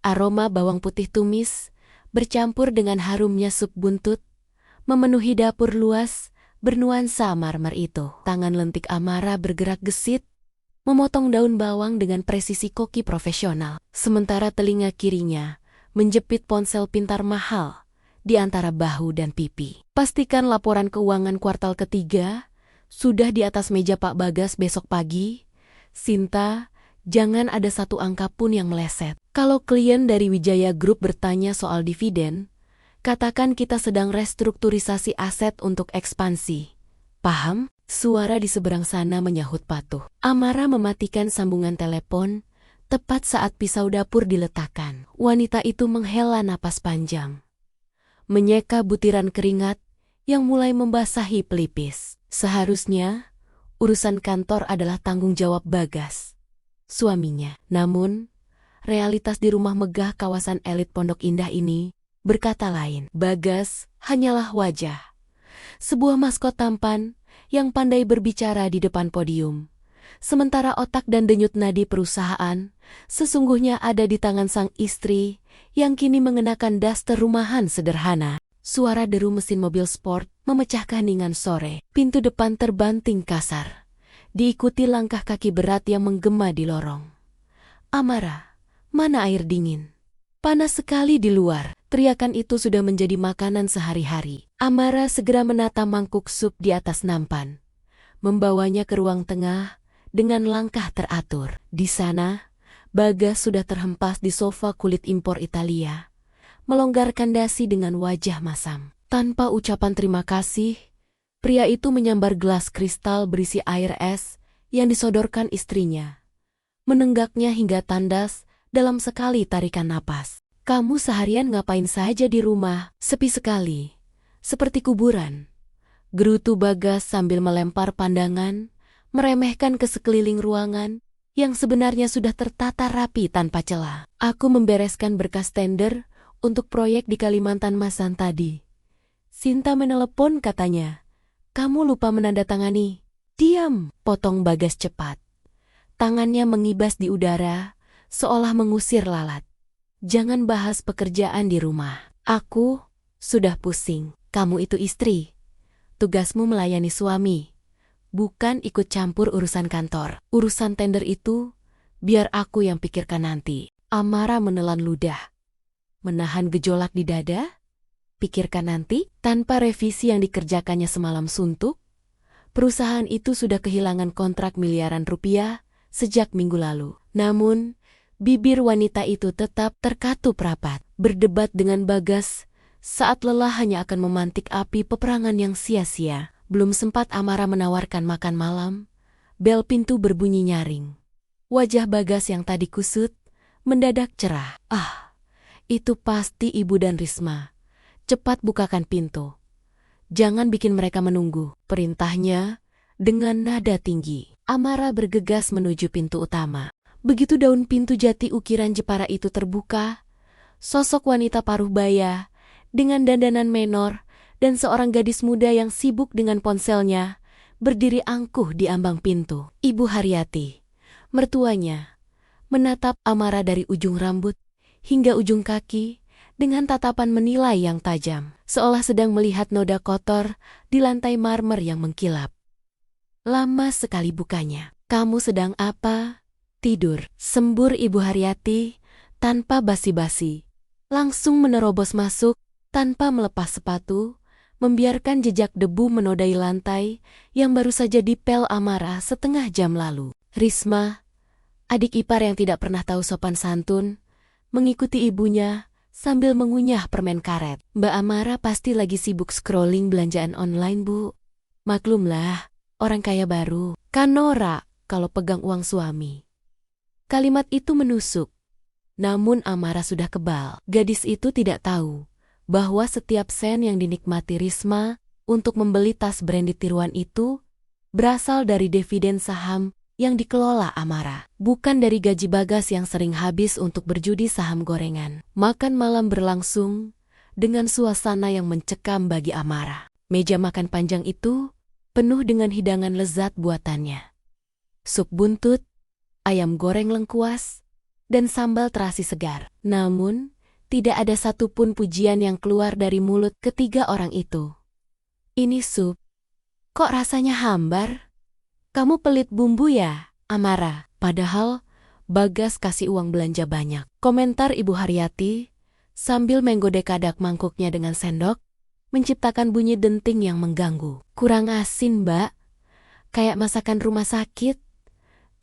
Aroma bawang putih tumis, bercampur dengan harumnya sup buntut, memenuhi dapur luas, bernuansa marmer itu. Tangan lentik Amara bergerak gesit, memotong daun bawang dengan presisi koki profesional. Sementara telinga kirinya menjepit ponsel pintar mahal di antara bahu dan pipi. Pastikan laporan keuangan kuartal ketiga sudah di atas meja Pak Bagas besok pagi. Sinta, jangan ada satu angka pun yang meleset. Kalau klien dari Wijaya Group bertanya soal dividen, katakan kita sedang restrukturisasi aset untuk ekspansi. Paham? Suara di seberang sana menyahut patuh. Amara mematikan sambungan telepon tepat saat pisau dapur diletakkan. Wanita itu menghela napas panjang, menyeka butiran keringat yang mulai membasahi pelipis. Seharusnya urusan kantor adalah tanggung jawab Bagas, suaminya. Namun, realitas di rumah megah kawasan elit Pondok Indah ini berkata lain. Bagas hanyalah wajah, sebuah maskot tampan yang pandai berbicara di depan podium. Sementara otak dan denyut nadi perusahaan sesungguhnya ada di tangan sang istri yang kini mengenakan daster rumahan sederhana. Suara deru mesin mobil sport memecah keheningan sore. Pintu depan terbanting kasar, diikuti langkah kaki berat yang menggema di lorong. Amara, mana air dingin? Panas sekali di luar. Teriakan itu sudah menjadi makanan sehari-hari. Amara segera menata mangkuk sup di atas nampan, membawanya ke ruang tengah dengan langkah teratur. Di sana, Bagas sudah terhempas di sofa kulit impor Italia, melonggarkan dasi dengan wajah masam. Tanpa ucapan terima kasih, pria itu menyambar gelas kristal berisi air es yang disodorkan istrinya, menenggaknya hingga tandas dalam sekali tarikan napas. Kamu seharian ngapain saja di rumah? Sepi sekali, seperti kuburan, gerutu Bagas sambil melempar pandangan, meremehkan ke sekeliling ruangan yang sebenarnya sudah tertata rapi tanpa celah. Aku membereskan berkas tender untuk proyek di Kalimantan Masan tadi. Sinta menelepon katanya. Kamu lupa menandatangani. Diam, potong Bagas cepat. Tangannya mengibas di udara, seolah mengusir lalat. Jangan bahas pekerjaan di rumah. Aku sudah pusing. Kamu itu istri. Tugasmu melayani suami, bukan ikut campur urusan kantor. Urusan tender itu, biar aku yang pikirkan nanti. Amara menelan ludah, menahan gejolak di dada. Pikirkan nanti, tanpa revisi yang dikerjakannya semalam suntuk, perusahaan itu sudah kehilangan kontrak miliaran rupiah sejak minggu lalu. Namun, bibir wanita itu tetap terkatup rapat. Berdebat dengan Bagas saat lelah hanya akan memantik api peperangan yang sia-sia. Belum sempat Amara menawarkan makan malam, bel pintu berbunyi nyaring. Wajah Bagas yang tadi kusut mendadak cerah. Ah, itu pasti Ibu dan Risma. Cepat bukakan pintu. Jangan bikin mereka menunggu, perintahnya dengan nada tinggi. Amara bergegas menuju pintu utama. Begitu daun pintu jati ukiran Jepara itu terbuka, sosok wanita paruh baya dengan dandanan menor dan seorang gadis muda yang sibuk dengan ponselnya berdiri angkuh di ambang pintu. Ibu Haryati, mertuanya, menatap Amara dari ujung rambut hingga ujung kaki dengan tatapan menilai yang tajam, seolah sedang melihat noda kotor di lantai marmer yang mengkilap. Lama sekali bukanya. Kamu sedang apa? Tidur, sembur Ibu Haryati tanpa basi-basi. Langsung menerobos masuk tanpa melepas sepatu, membiarkan jejak debu menodai lantai yang baru saja dipel Amara setengah jam lalu. Risma, adik ipar yang tidak pernah tahu sopan santun, mengikuti ibunya sambil mengunyah permen karet. Mbak Amara pasti lagi sibuk scrolling belanjaan online, Bu. Maklumlah, orang kaya baru. Kan norak kalau pegang uang suami. Kalimat itu menusuk. Namun Amara sudah kebal. Gadis itu tidak tahu bahwa setiap sen yang dinikmati Risma untuk membeli tas branded tiruan itu berasal dari dividen saham yang dikelola Amara. Bukan dari gaji Bagas yang sering habis untuk berjudi saham gorengan. Makan malam berlangsung dengan suasana yang mencekam bagi Amara. Meja makan panjang itu penuh dengan hidangan lezat buatannya. Sup buntut, ayam goreng lengkuas, dan sambal terasi segar. Namun, tidak ada satupun pujian yang keluar dari mulut ketiga orang itu. "Ini sup. Kok rasanya hambar? Kamu pelit bumbu ya, Amara?" Padahal, Bagas kasih uang belanja banyak. Komentar Ibu Haryati, sambil menggodek-gadek mangkuknya dengan sendok, menciptakan bunyi denting yang mengganggu. "Kurang asin, Mbak. Kayak masakan rumah sakit,"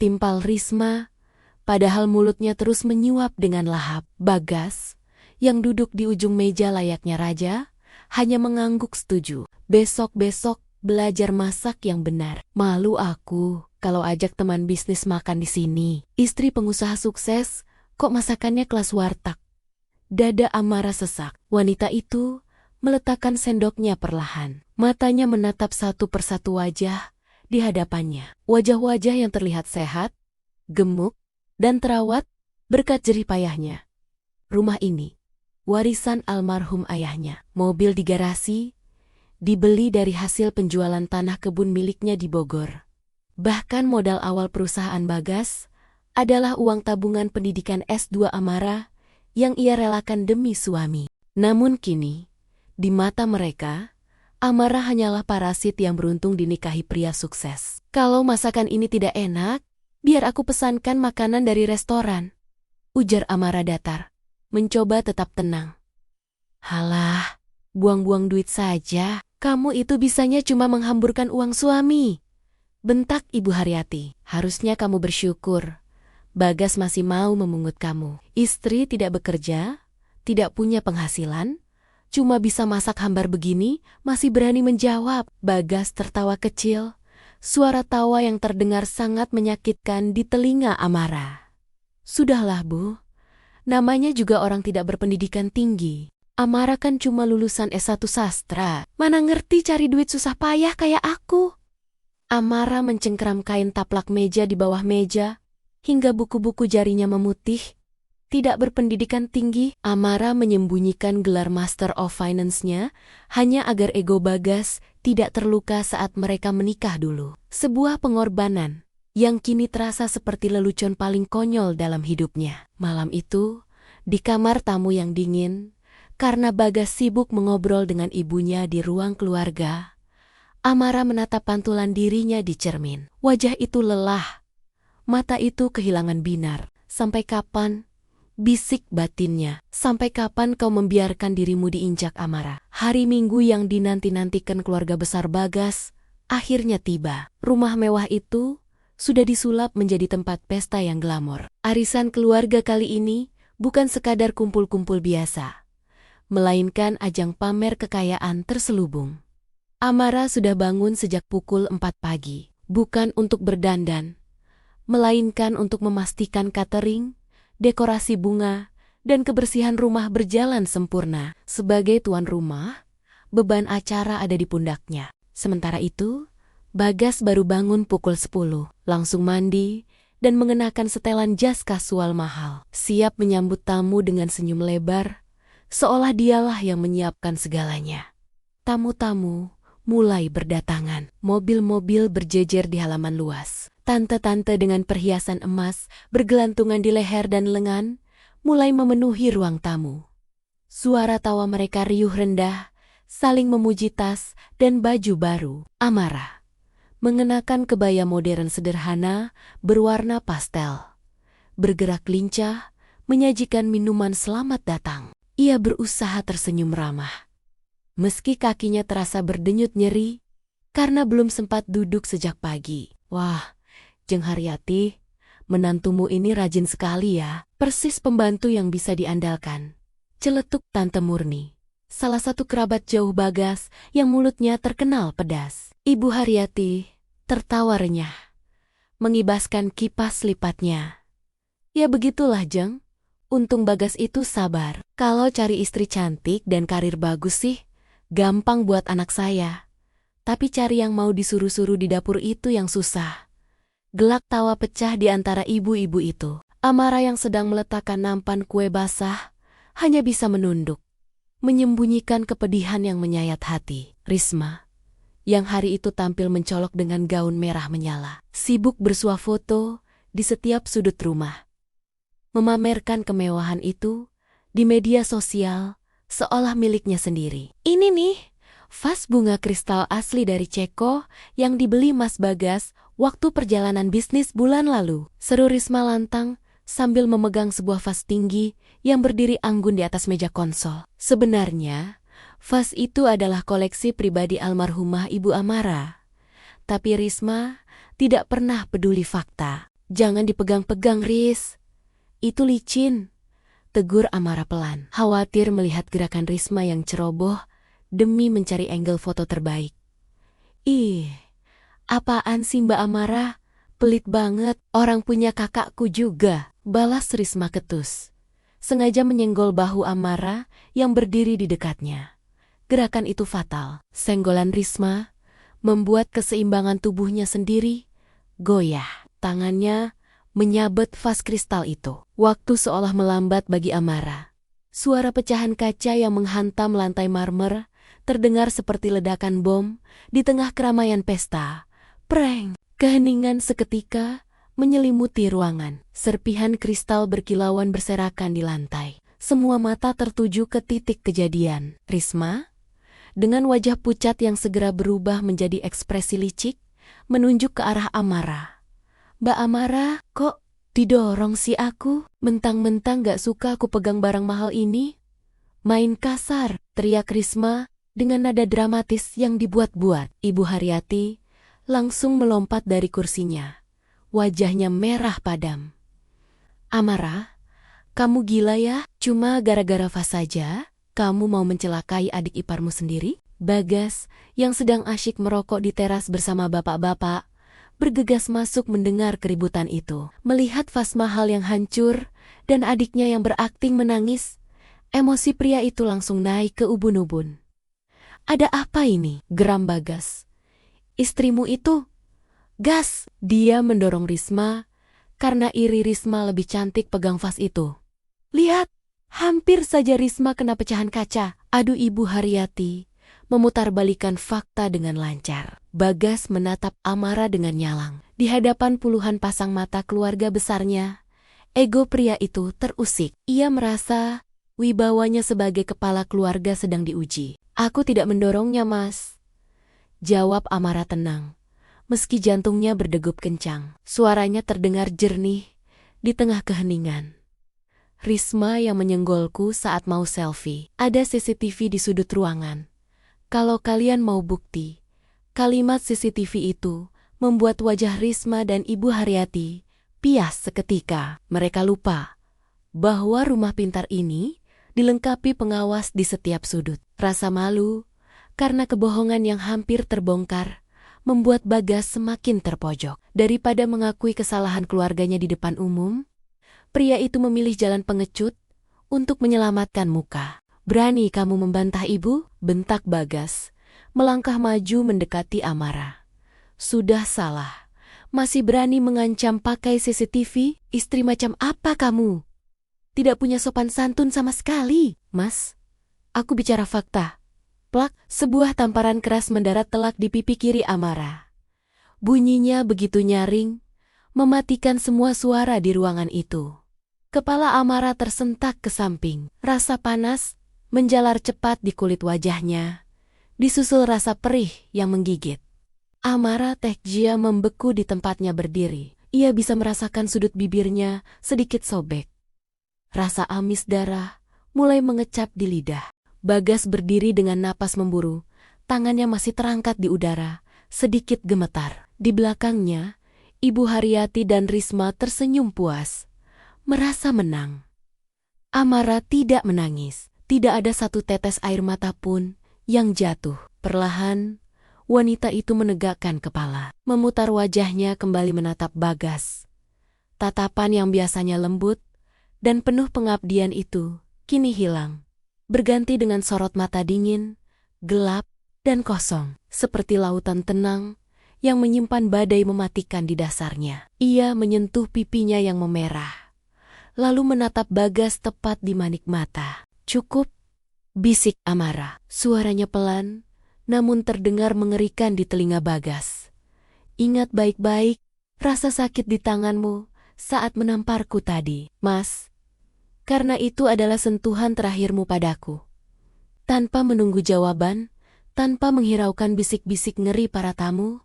timpal Risma, padahal mulutnya terus menyuap dengan lahap. Bagas, yang duduk di ujung meja layaknya raja, hanya mengangguk setuju. "Besok-besok belajar masak yang benar. Malu aku kalau ajak teman bisnis makan di sini. Istri pengusaha sukses, kok masakannya kelas warteg." Dada Amara sesak. Wanita itu meletakkan sendoknya perlahan. Matanya menatap satu persatu wajah di hadapannya. Wajah-wajah yang terlihat sehat, gemuk, dan terawat berkat jerih payahnya. Rumah ini warisan almarhum ayahnya. Mobil di garasi dibeli dari hasil penjualan tanah kebun miliknya di Bogor. Bahkan modal awal perusahaan Bagas adalah uang tabungan pendidikan S2 Amara yang ia relakan demi suami. Namun kini, di mata mereka, Amara hanyalah parasit yang beruntung dinikahi pria sukses. "Kalau masakan ini tidak enak, biar aku pesankan makanan dari restoran," ujar Amara datar, mencoba tetap tenang. "Halah, buang-buang duit saja. Kamu itu bisanya cuma menghamburkan uang suami," bentak Ibu Haryati. "Harusnya kamu bersyukur. Bagas masih mau memungut kamu. Istri tidak bekerja, tidak punya penghasilan, cuma bisa masak hambar begini, masih berani menjawab." Bagas tertawa kecil, suara tawa yang terdengar sangat menyakitkan di telinga Amara. "Sudahlah, Bu. Namanya juga orang tidak berpendidikan tinggi. Amara kan cuma lulusan S1 sastra. Mana ngerti cari duit susah payah kayak aku." Amara mencengkeram kain taplak meja di bawah meja, hingga buku-buku jarinya memutih. Tidak berpendidikan tinggi, Amara menyembunyikan gelar Master of Finance-nya hanya agar ego Bagas tidak terluka saat mereka menikah dulu. Sebuah pengorbanan yang kini terasa seperti lelucon paling konyol dalam hidupnya. Malam itu, di kamar tamu yang dingin, karena Bagas sibuk mengobrol dengan ibunya di ruang keluarga, Amara menatap pantulan dirinya di cermin. Wajah itu lelah, mata itu kehilangan binar. "Sampai kapan?" bisik batinnya. "Sampai kapan kau membiarkan dirimu diinjak, Amara?" Hari Minggu yang dinanti-nantikan keluarga besar Bagas akhirnya tiba. Rumah mewah itu sudah disulap menjadi tempat pesta yang glamor. Arisan keluarga kali ini bukan sekadar kumpul-kumpul biasa, melainkan ajang pamer kekayaan terselubung. Amara sudah bangun sejak pukul 4 pagi, bukan untuk berdandan, melainkan untuk memastikan catering, dekorasi bunga, dan kebersihan rumah berjalan sempurna. Sebagai tuan rumah, beban acara ada di pundaknya. Sementara itu, Bagas baru bangun pukul 10, langsung mandi, dan mengenakan setelan jas kasual mahal. Siap menyambut tamu dengan senyum lebar, seolah dialah yang menyiapkan segalanya. Tamu-tamu mulai berdatangan. Mobil-mobil berjejer di halaman luas. Tante-tante dengan perhiasan emas bergelantungan di leher dan lengan mulai memenuhi ruang tamu. Suara tawa mereka riuh rendah, saling memuji tas dan baju baru. Amara mengenakan kebaya modern sederhana berwarna pastel, bergerak lincah, menyajikan minuman selamat datang. Ia berusaha tersenyum ramah, meski kakinya terasa berdenyut nyeri karena belum sempat duduk sejak pagi. "Wah, Jeng Haryati, menantumu ini rajin sekali ya, persis pembantu yang bisa diandalkan," celetuk Tante Murni, salah satu kerabat jauh Bagas yang mulutnya terkenal pedas. Ibu Haryati tertawa renyah, mengibaskan kipas lipatnya. "Ya begitulah, Jeng. Untung Bagas itu sabar. Kalau cari istri cantik dan karir bagus sih, gampang buat anak saya. Tapi cari yang mau disuruh-suruh di dapur itu yang susah." Gelak tawa pecah di antara ibu-ibu itu. Amara yang sedang meletakkan nampan kue basah hanya bisa menunduk, menyembunyikan kepedihan yang menyayat hati. Risma, yang hari itu tampil mencolok dengan gaun merah menyala, sibuk bersuah foto di setiap sudut rumah. memamerkan kemewahan itu di media sosial seolah miliknya sendiri. Ini nih, vas bunga kristal asli dari Ceko yang dibeli Mas Bagas waktu perjalanan bisnis bulan lalu, seru Risma lantang sambil memegang sebuah vas tinggi yang berdiri anggun di atas meja konsol. Sebenarnya, vas itu adalah koleksi pribadi almarhumah Ibu Amara. Tapi Risma tidak pernah peduli fakta. Jangan dipegang-pegang, Ris. Itu licin, tegur Amara pelan. Khawatir melihat gerakan Risma yang ceroboh demi mencari angle foto terbaik. Ih, apaan sih Mbak Amara? Pelit banget, orang punya kakakku juga, balas Risma ketus. Sengaja menyenggol bahu Amara yang berdiri di dekatnya. Gerakan itu fatal. Senggolan Risma membuat keseimbangan tubuhnya sendiri goyah. Tangannya menyabet vas kristal itu. Waktu seolah melambat bagi Amara. Suara pecahan kaca yang menghantam lantai marmer terdengar seperti ledakan bom di tengah keramaian pesta. Preng! Keheningan seketika menyelimuti ruangan. Serpihan kristal berkilauan berserakan di lantai. Semua mata tertuju ke titik kejadian. Risma, dengan wajah pucat yang segera berubah menjadi ekspresi licik, menunjuk ke arah Amara. Mbak Amara, kok didorong sih aku? Mentang-mentang gak suka aku pegang barang mahal ini? Main kasar, teriak Risma dengan nada dramatis yang dibuat-buat. Ibu Haryati langsung melompat dari kursinya. Wajahnya merah padam. Amara, kamu gila ya? Cuma gara-gara vas saja, kamu mau mencelakai adik iparmu sendiri? Bagas, yang sedang asyik merokok di teras bersama bapak-bapak, bergegas masuk mendengar keributan itu. Melihat vas mahal yang hancur dan adiknya yang berakting menangis, emosi pria itu langsung naik ke ubun-ubun. Ada apa ini? Geram Bagas. Istrimu itu? Gas! Dia mendorong Risma karena iri Risma lebih cantik pegang vas itu. Lihat, hampir saja Risma kena pecahan kaca. Aduh, Ibu Haryati memutarbalikan fakta dengan lancar. Bagas menatap Amara dengan nyalang. Di hadapan puluhan pasang mata keluarga besarnya, ego pria itu terusik. Ia merasa wibawanya sebagai kepala keluarga sedang diuji. Aku tidak mendorongnya, Mas, jawab Amara tenang, meski jantungnya berdegup kencang. Suaranya terdengar jernih di tengah keheningan. Risma yang menyenggolku saat mau selfie. Ada CCTV di sudut ruangan. Kalau kalian mau bukti, kalimat CCTV itu membuat wajah Risma dan Ibu Haryati pias seketika. Mereka lupa bahwa rumah pintar ini dilengkapi pengawas di setiap sudut. Rasa malu karena kebohongan yang hampir terbongkar membuat Bagas semakin terpojok. Daripada mengakui kesalahan keluarganya di depan umum, pria itu memilih jalan pengecut untuk menyelamatkan muka. Berani kamu membantah ibu? Bentak Bagas, melangkah maju mendekati Amara. Sudah salah, masih berani mengancam pakai CCTV? Istri macam apa kamu? Tidak punya sopan santun sama sekali. Mas, aku bicara fakta. Plak, sebuah tamparan keras mendarat telak di pipi kiri Amara. Bunyinya begitu nyaring, mematikan semua suara di ruangan itu. Kepala Amara tersentak ke samping. Rasa panas menjalar cepat di kulit wajahnya, disusul rasa perih yang menggigit. Amara Tekjia membeku di tempatnya berdiri. Ia bisa merasakan sudut bibirnya sedikit sobek. Rasa amis darah mulai mengecap di lidah. Bagas berdiri dengan napas memburu, tangannya masih terangkat di udara, sedikit gemetar. Di belakangnya, Ibu Haryati dan Risma tersenyum puas, merasa menang. Amara tidak menangis. Tidak ada satu tetes air mata pun yang jatuh. Perlahan, wanita itu menegakkan kepala. Memutar wajahnya kembali menatap Bagas. Tatapan yang biasanya lembut dan penuh pengabdian itu kini hilang. Berganti dengan sorot mata dingin, gelap, dan kosong. Seperti lautan tenang yang menyimpan badai mematikan di dasarnya. Ia menyentuh pipinya yang memerah, lalu menatap Bagas tepat di manik mata. Cukup, bisik Amara. Suaranya pelan, namun terdengar mengerikan di telinga Bagas. Ingat baik-baik, rasa sakit di tanganmu saat menamparku tadi. Mas, karena itu adalah sentuhan terakhirmu padaku. Tanpa menunggu jawaban, tanpa menghiraukan bisik-bisik ngeri para tamu,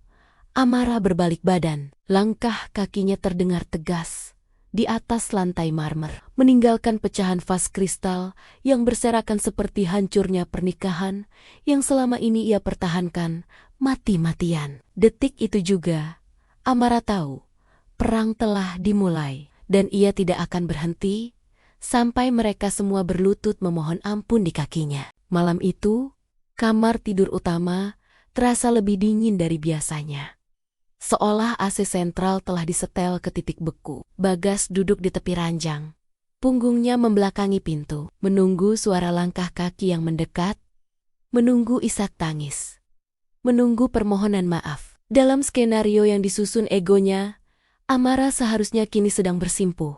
Amara berbalik badan. Langkah kakinya terdengar tegas di atas lantai marmer, meninggalkan pecahan vas kristal yang berserakan seperti hancurnya pernikahan yang selama ini ia pertahankan mati-matian. Detik itu juga, Amara tahu perang telah dimulai, dan ia tidak akan berhenti sampai mereka semua berlutut memohon ampun di kakinya. Malam itu, kamar tidur utama terasa lebih dingin dari biasanya. Seolah AC sentral telah disetel ke titik beku. Bagas duduk di tepi ranjang. Punggungnya membelakangi pintu, menunggu suara langkah kaki yang mendekat, menunggu isak tangis, menunggu permohonan maaf. Dalam skenario yang disusun egonya, Amara seharusnya kini sedang bersimpuh,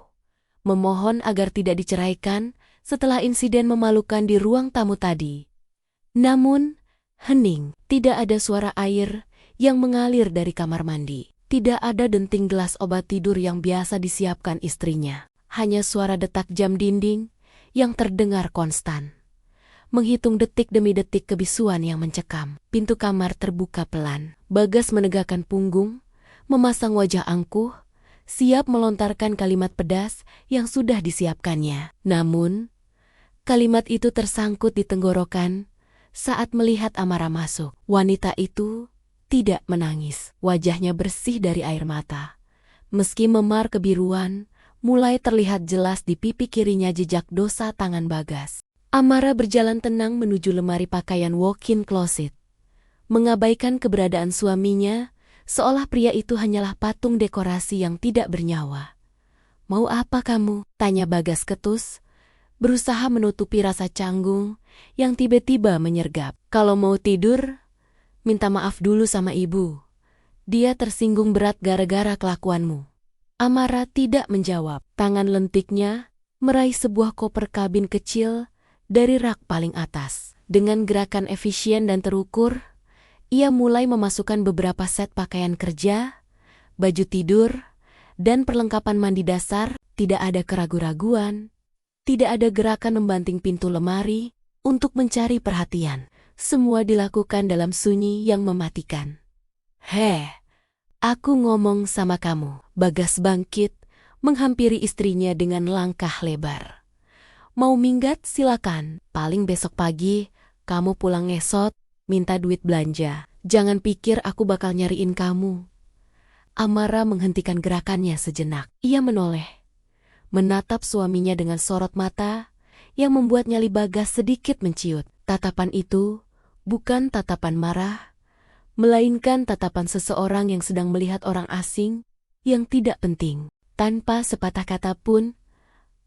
memohon agar tidak diceraikan setelah insiden memalukan di ruang tamu tadi. Namun, hening, tidak ada suara air yang mengalir dari kamar mandi. Tidak ada denting gelas obat tidur yang biasa disiapkan istrinya. Hanya suara detak jam dinding yang terdengar konstan, menghitung detik demi detik kebisuan yang mencekam. Pintu kamar terbuka pelan. Bagas menegakkan punggung, memasang wajah angkuh, siap melontarkan kalimat pedas yang sudah disiapkannya. Namun, kalimat itu tersangkut di tenggorokan saat melihat Amara masuk. Wanita itu tidak menangis. Wajahnya bersih dari air mata. Meski memar kebiruan, mulai terlihat jelas di pipi kirinya jejak dosa tangan Bagas. Amara berjalan tenang menuju lemari pakaian walk-in closet, mengabaikan keberadaan suaminya, seolah pria itu hanyalah patung dekorasi yang tidak bernyawa. "Mau apa kamu?" tanya Bagas ketus, berusaha menutupi rasa canggung yang tiba-tiba menyergap. "Kalau mau tidur, minta maaf dulu sama ibu. Dia tersinggung berat gara-gara kelakuanmu." Amara tidak menjawab. Tangan lentiknya meraih sebuah koper kabin kecil dari rak paling atas. Dengan gerakan efisien dan terukur, ia mulai memasukkan beberapa set pakaian kerja, baju tidur, dan perlengkapan mandi dasar. Tidak ada keraguan-raguan, tidak ada gerakan membanting pintu lemari untuk mencari perhatian. Semua dilakukan dalam sunyi yang mematikan. "Heh, aku ngomong sama kamu." Bagas bangkit, menghampiri istrinya dengan langkah lebar. "Mau minggat silakan. Paling besok pagi, kamu pulang ngesot, minta duit belanja. Jangan pikir aku bakal nyariin kamu." Amara menghentikan gerakannya sejenak. Ia menoleh, menatap suaminya dengan sorot mata yang membuat nyali Bagas sedikit menciut. Tatapan itu bukan tatapan marah, melainkan tatapan seseorang yang sedang melihat orang asing yang tidak penting. Tanpa sepatah kata pun,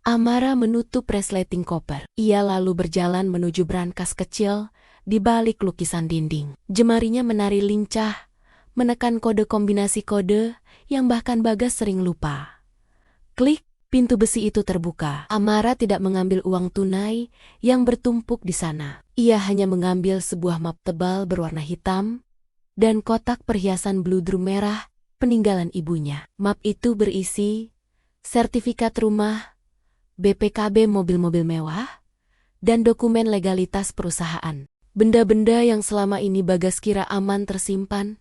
Amara menutup resleting koper. Ia lalu berjalan menuju brankas kecil di balik lukisan dinding. Jemarinya menari lincah, menekan kode kombinasi kode yang bahkan Bagas sering lupa. Klik, pintu besi itu terbuka. Amara tidak mengambil uang tunai yang bertumpuk di sana. Ia hanya mengambil sebuah map tebal berwarna hitam dan kotak perhiasan bludru merah peninggalan ibunya. Map itu berisi sertifikat rumah, BPKB mobil-mobil mewah, dan dokumen legalitas perusahaan. Benda-benda yang selama ini Bagas kira aman tersimpan,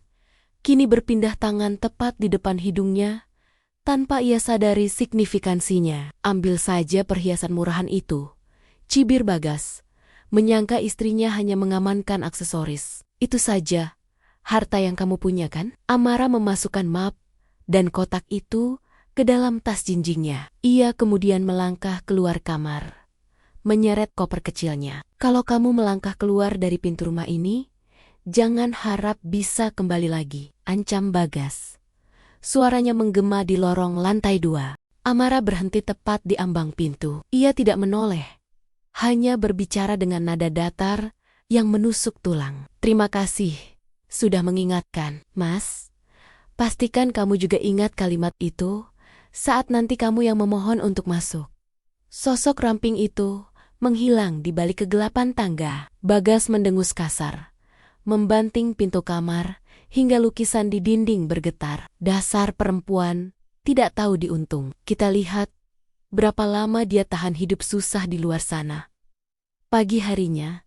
kini berpindah tangan tepat di depan hidungnya, tanpa ia sadari signifikansinya. "Ambil saja perhiasan murahan itu," cibir Bagas, menyangka istrinya hanya mengamankan aksesoris. "Itu saja harta yang kamu punya, kan?" Amara memasukkan map dan kotak itu ke dalam tas jinjingnya. Ia kemudian melangkah keluar kamar, menyeret koper kecilnya. "Kalau kamu melangkah keluar dari pintu rumah ini, jangan harap bisa kembali lagi," ancam Bagas. Suaranya menggema di lorong lantai 2. Amara berhenti tepat di ambang pintu. Ia tidak menoleh, hanya berbicara dengan nada datar yang menusuk tulang. "Terima kasih sudah mengingatkan, Mas. Pastikan kamu juga ingat kalimat itu saat nanti kamu yang memohon untuk masuk." Sosok ramping itu menghilang di balik kegelapan tangga. Bagas mendengus kasar, membanting pintu kamar hingga lukisan di dinding bergetar. "Dasar perempuan, tidak tahu diuntung. Kita lihat berapa lama dia tahan hidup susah di luar sana. Pagi harinya,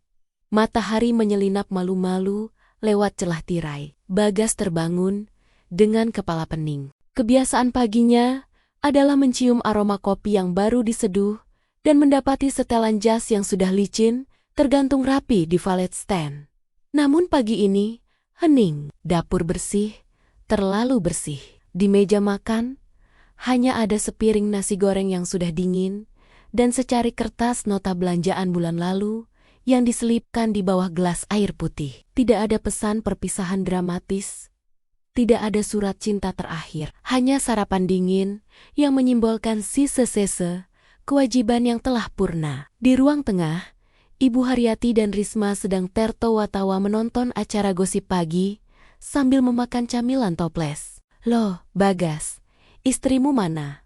matahari menyelinap malu-malu lewat celah tirai. Bagas terbangun dengan kepala pening. Kebiasaan paginya adalah mencium aroma kopi yang baru diseduh dan mendapati setelan jas yang sudah licin tergantung rapi di valet stand. Namun pagi ini, hening. Dapur bersih, terlalu bersih. Di meja makan, hanya ada sepiring nasi goreng yang sudah dingin dan secari kertas nota belanjaan bulan lalu yang diselipkan di bawah gelas air putih. Tidak ada pesan perpisahan dramatis, tidak ada surat cinta terakhir, hanya sarapan dingin yang menyimbolkan sisa-sisa kewajiban yang telah purna. Di ruang tengah, Ibu Haryati dan Risma sedang tertawa-tawa menonton acara gosip pagi sambil memakan camilan toples. "Loh, Bagas, istrimu mana?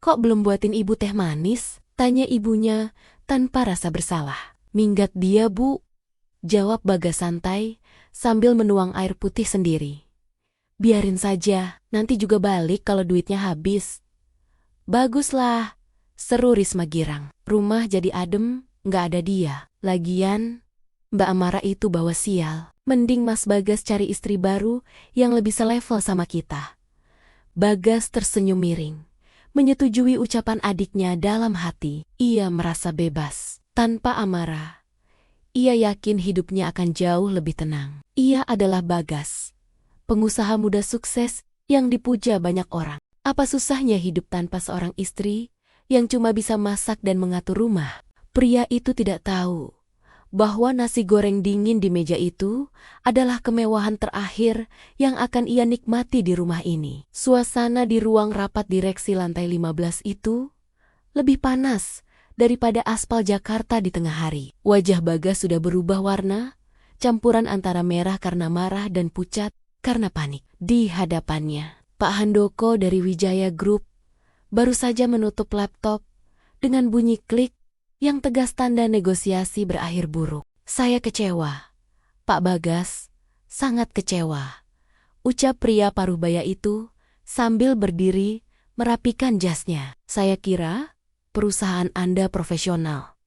Kok belum buatin ibu teh manis?" tanya ibunya tanpa rasa bersalah. "Minggat dia, Bu," jawab Bagas santai sambil menuang air putih sendiri. "Biarin saja, nanti juga balik kalau duitnya habis." "Baguslah," seru Risma girang. "Rumah jadi adem, nggak ada dia. Lagian, Mbak Amara itu bawa sial. Mending Mas Bagas cari istri baru yang lebih selevel sama kita." Bagas tersenyum miring, menyetujui ucapan adiknya dalam hati. Ia merasa bebas. Tanpa Amara, ia yakin hidupnya akan jauh lebih tenang. Ia adalah Bagas, pengusaha muda sukses yang dipuja banyak orang. Apa susahnya hidup tanpa seorang istri yang cuma bisa masak dan mengatur rumah? Pria itu tidak tahu bahwa nasi goreng dingin di meja itu adalah kemewahan terakhir yang akan ia nikmati di rumah ini. Suasana di ruang rapat direksi lantai 15 itu lebih panas daripada aspal Jakarta di tengah hari. Wajah Bagas sudah berubah warna, campuran antara merah karena marah dan pucat karena panik. Di hadapannya, Pak Handoko dari Wijaya Group baru saja menutup laptop dengan bunyi klik yang tegas tanda negosiasi berakhir buruk. "Saya kecewa, Pak Bagas, sangat kecewa," ucap pria paruh-baya itu sambil berdiri merapikan jasnya. "Saya kira perusahaan Anda profesional.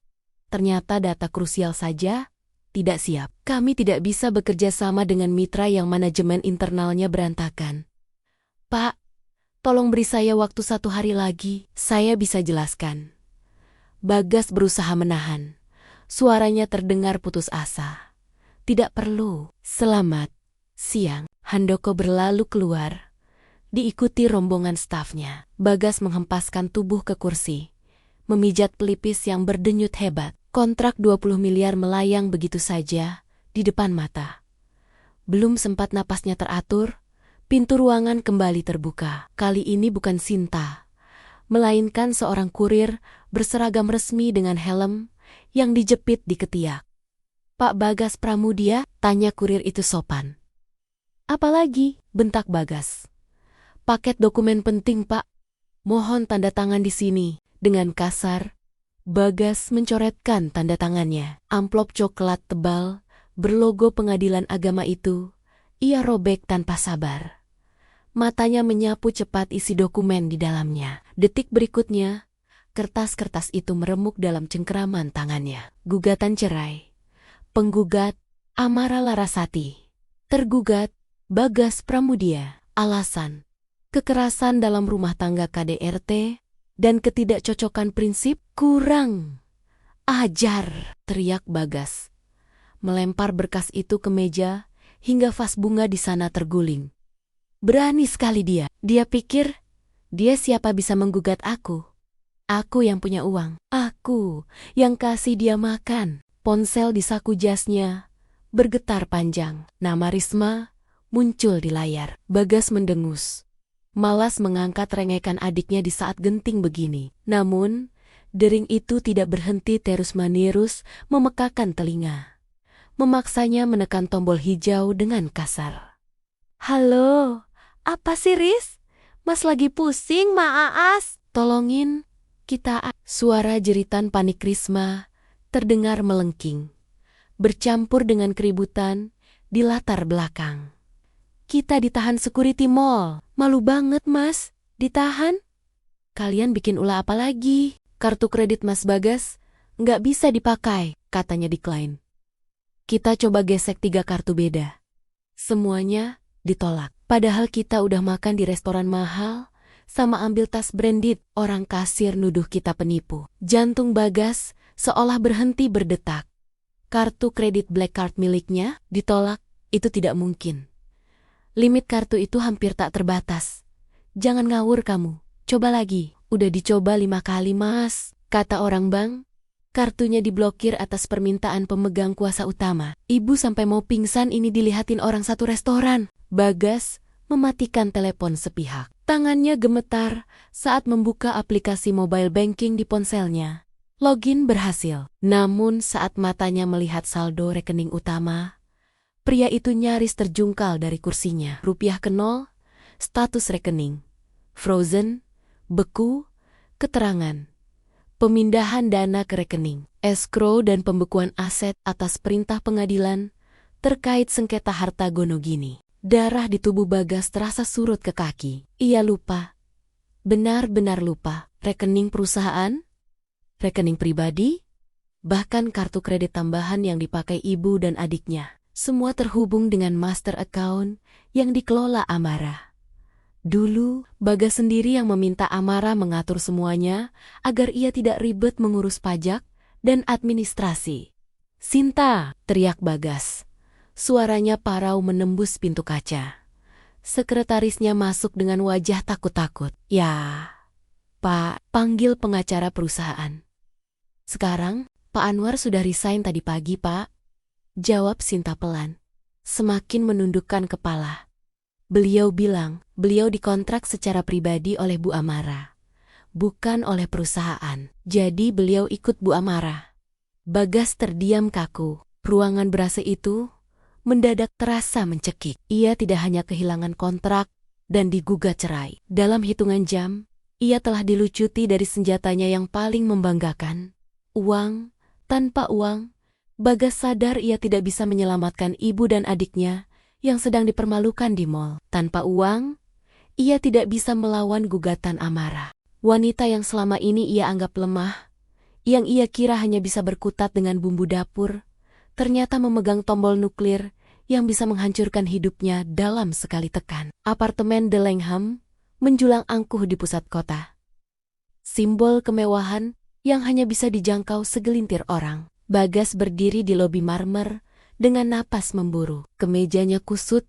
Ternyata data krusial saja tidak siap. Kami tidak bisa bekerja sama dengan mitra yang manajemen internalnya berantakan. Pak, tolong beri saya waktu 1 hari lagi, saya bisa jelaskan." Bagas berusaha menahan. Suaranya terdengar putus asa. "Tidak perlu. Selamat siang." Handoko berlalu keluar, diikuti rombongan stafnya. Bagas menghempaskan tubuh ke kursi, memijat pelipis yang berdenyut hebat. Kontrak 20 miliar melayang begitu saja di depan mata. Belum sempat napasnya teratur, pintu ruangan kembali terbuka. Kali ini bukan Sinta, melainkan seorang kurir berseragam resmi dengan helm yang dijepit di ketiak. "Pak Bagas Pramudia?" tanya kurir itu sopan. "Apalagi?" bentak Bagas. "Paket dokumen penting, Pak. Mohon tanda tangan di sini." Dengan kasar, Bagas mencoretkan tanda tangannya. Amplop coklat tebal berlogo Pengadilan Agama itu ia robek tanpa sabar. Matanya menyapu cepat isi dokumen di dalamnya. Detik berikutnya, kertas-kertas itu meremuk dalam cengkeraman tangannya. Gugatan cerai. Penggugat, Amara Larasati. Tergugat, Bagas Pramudia. Alasan, kekerasan dalam rumah tangga KDRT dan ketidakcocokan prinsip. "Kurang ajar!" teriak Bagas, melempar berkas itu ke meja hingga vas bunga di sana terguling. Berani sekali dia. Dia pikir dia siapa bisa menggugat aku. Aku yang punya uang. Aku yang kasih dia makan. Ponsel di saku jasnya bergetar panjang. Nama Risma muncul di layar. Bagas mendengus, malas mengangkat rengekan adiknya di saat genting begini. Namun, dering itu tidak berhenti terus-menerus memekakan telinga, memaksanya menekan tombol hijau dengan kasar. "Halo, apa sih, Riz? Mas lagi pusing, Maaas. Tolongin kita." Suara jeritan panik Risma terdengar melengking, bercampur dengan keributan di latar belakang. "Kita ditahan security mall." "Malu banget, Mas. Ditahan? Kalian bikin ulah apa lagi? Kartu kredit Mas Bagas nggak bisa dipakai, katanya decline. Kita coba gesek 3 kartu beda. Semuanya ditolak. Padahal kita udah makan di restoran mahal, sama ambil tas branded, orang kasir nuduh kita penipu. Jantung Bagas seolah berhenti berdetak. Kartu kredit Black Card miliknya ditolak, itu tidak mungkin. Limit kartu itu hampir tak terbatas. Jangan ngawur kamu, coba lagi. Udah dicoba 5 kali Mas, kata orang bank. Kartunya diblokir atas permintaan pemegang kuasa utama. Ibu sampai mau pingsan ini dilihatin orang satu restoran. Bagas mematikan telepon sepihak. Tangannya gemetar saat membuka aplikasi mobile banking di ponselnya. Login berhasil. Namun saat matanya melihat saldo rekening utama, pria itu nyaris terjungkal dari kursinya. Rupiah ke nol, status rekening frozen, beku, keterangan pemindahan dana ke rekening, escrow dan pembekuan aset atas perintah pengadilan terkait sengketa harta Gonogini. Darah di tubuh Bagas terasa surut ke kaki. Ia lupa. Benar-benar lupa. Rekening perusahaan? Rekening pribadi? Bahkan kartu kredit tambahan yang dipakai ibu dan adiknya. Semua terhubung dengan master account yang dikelola Amara. Dulu, Bagas sendiri yang meminta Amara mengatur semuanya agar ia tidak ribet mengurus pajak dan administrasi. "Sinta!" teriak Bagas. Suaranya parau menembus pintu kaca. Sekretarisnya masuk dengan wajah takut-takut. "Ya, Pak," panggil pengacara perusahaan. "Sekarang, Pak Anwar sudah resign tadi pagi, Pak," jawab Sinta pelan, semakin menundukkan kepala. Beliau bilang, beliau dikontrak secara pribadi oleh Bu Amara, bukan oleh perusahaan. Jadi beliau ikut Bu Amara. Bagas terdiam kaku. Ruangan ber-AC itu mendadak terasa mencekik. Ia tidak hanya kehilangan kontrak dan digugat cerai. Dalam hitungan jam, ia telah dilucuti dari senjatanya yang paling membanggakan. Uang. Tanpa uang, Bagas sadar ia tidak bisa menyelamatkan ibu dan adiknya yang sedang dipermalukan di mall. Tanpa uang, ia tidak bisa melawan gugatan Amara. Wanita yang selama ini ia anggap lemah, yang ia kira hanya bisa berkutat dengan bumbu dapur, ternyata memegang tombol nuklir yang bisa menghancurkan hidupnya dalam sekali tekan. Apartemen The Langham menjulang angkuh di pusat kota. Simbol kemewahan yang hanya bisa dijangkau segelintir orang. Bagas berdiri di lobi marmer dengan napas memburu. Kemejanya kusut,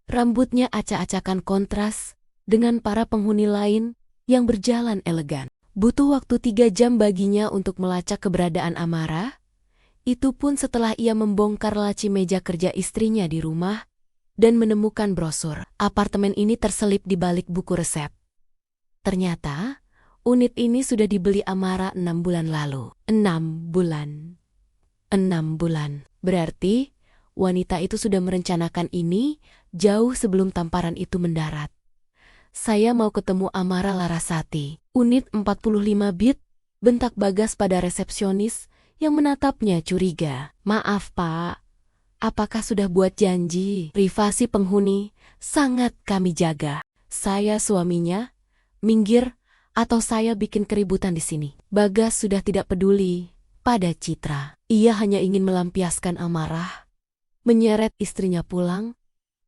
rambutnya acak-acakan kontras dengan para penghuni lain yang berjalan elegan. Butuh waktu 3 jam baginya untuk melacak keberadaan Amara. Itu pun setelah ia membongkar laci meja kerja istrinya di rumah dan menemukan brosur. Apartemen ini terselip di balik buku resep. Ternyata, unit ini sudah dibeli Amara 6 bulan lalu. 6 bulan. 6 bulan. Berarti, wanita itu sudah merencanakan ini jauh sebelum tamparan itu mendarat. "Saya mau ketemu Amara Larasati." "Unit 45 bit," bentak Bagas pada resepsionis yang menatapnya curiga. "Maaf, Pak. Apakah sudah buat janji? Privasi penghuni sangat kami jaga. Saya suaminya. Minggir atau saya bikin keributan di sini." Bagas sudah tidak peduli pada citra. Ia hanya ingin melampiaskan amarah, menyeret istrinya pulang,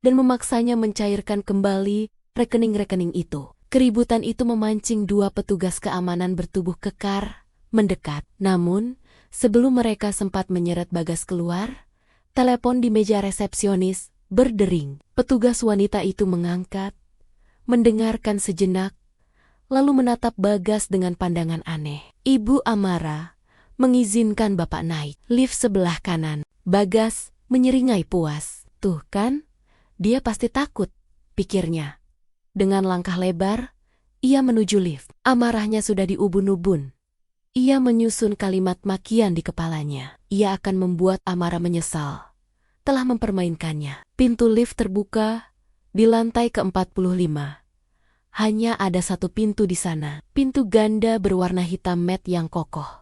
dan memaksanya mencairkan kembali rekening-rekening itu. Keributan itu memancing 2 petugas keamanan bertubuh kekar mendekat. Namun, sebelum mereka sempat menyeret Bagas keluar, telepon di meja resepsionis berdering. Petugas wanita itu mengangkat, mendengarkan sejenak, lalu menatap Bagas dengan pandangan aneh. "Ibu Amara mengizinkan Bapak naik. Lift sebelah kanan." Bagas menyeringai puas. "Tuh kan, dia pasti takut," pikirnya. Dengan langkah lebar, ia menuju lift. Amarahnya sudah diubun-ubun. Ia menyusun kalimat makian di kepalanya. Ia akan membuat Amara menyesal telah mempermainkannya. Pintu lift terbuka di lantai ke-45. Hanya ada 1 pintu di sana. Pintu ganda berwarna hitam matte yang kokoh.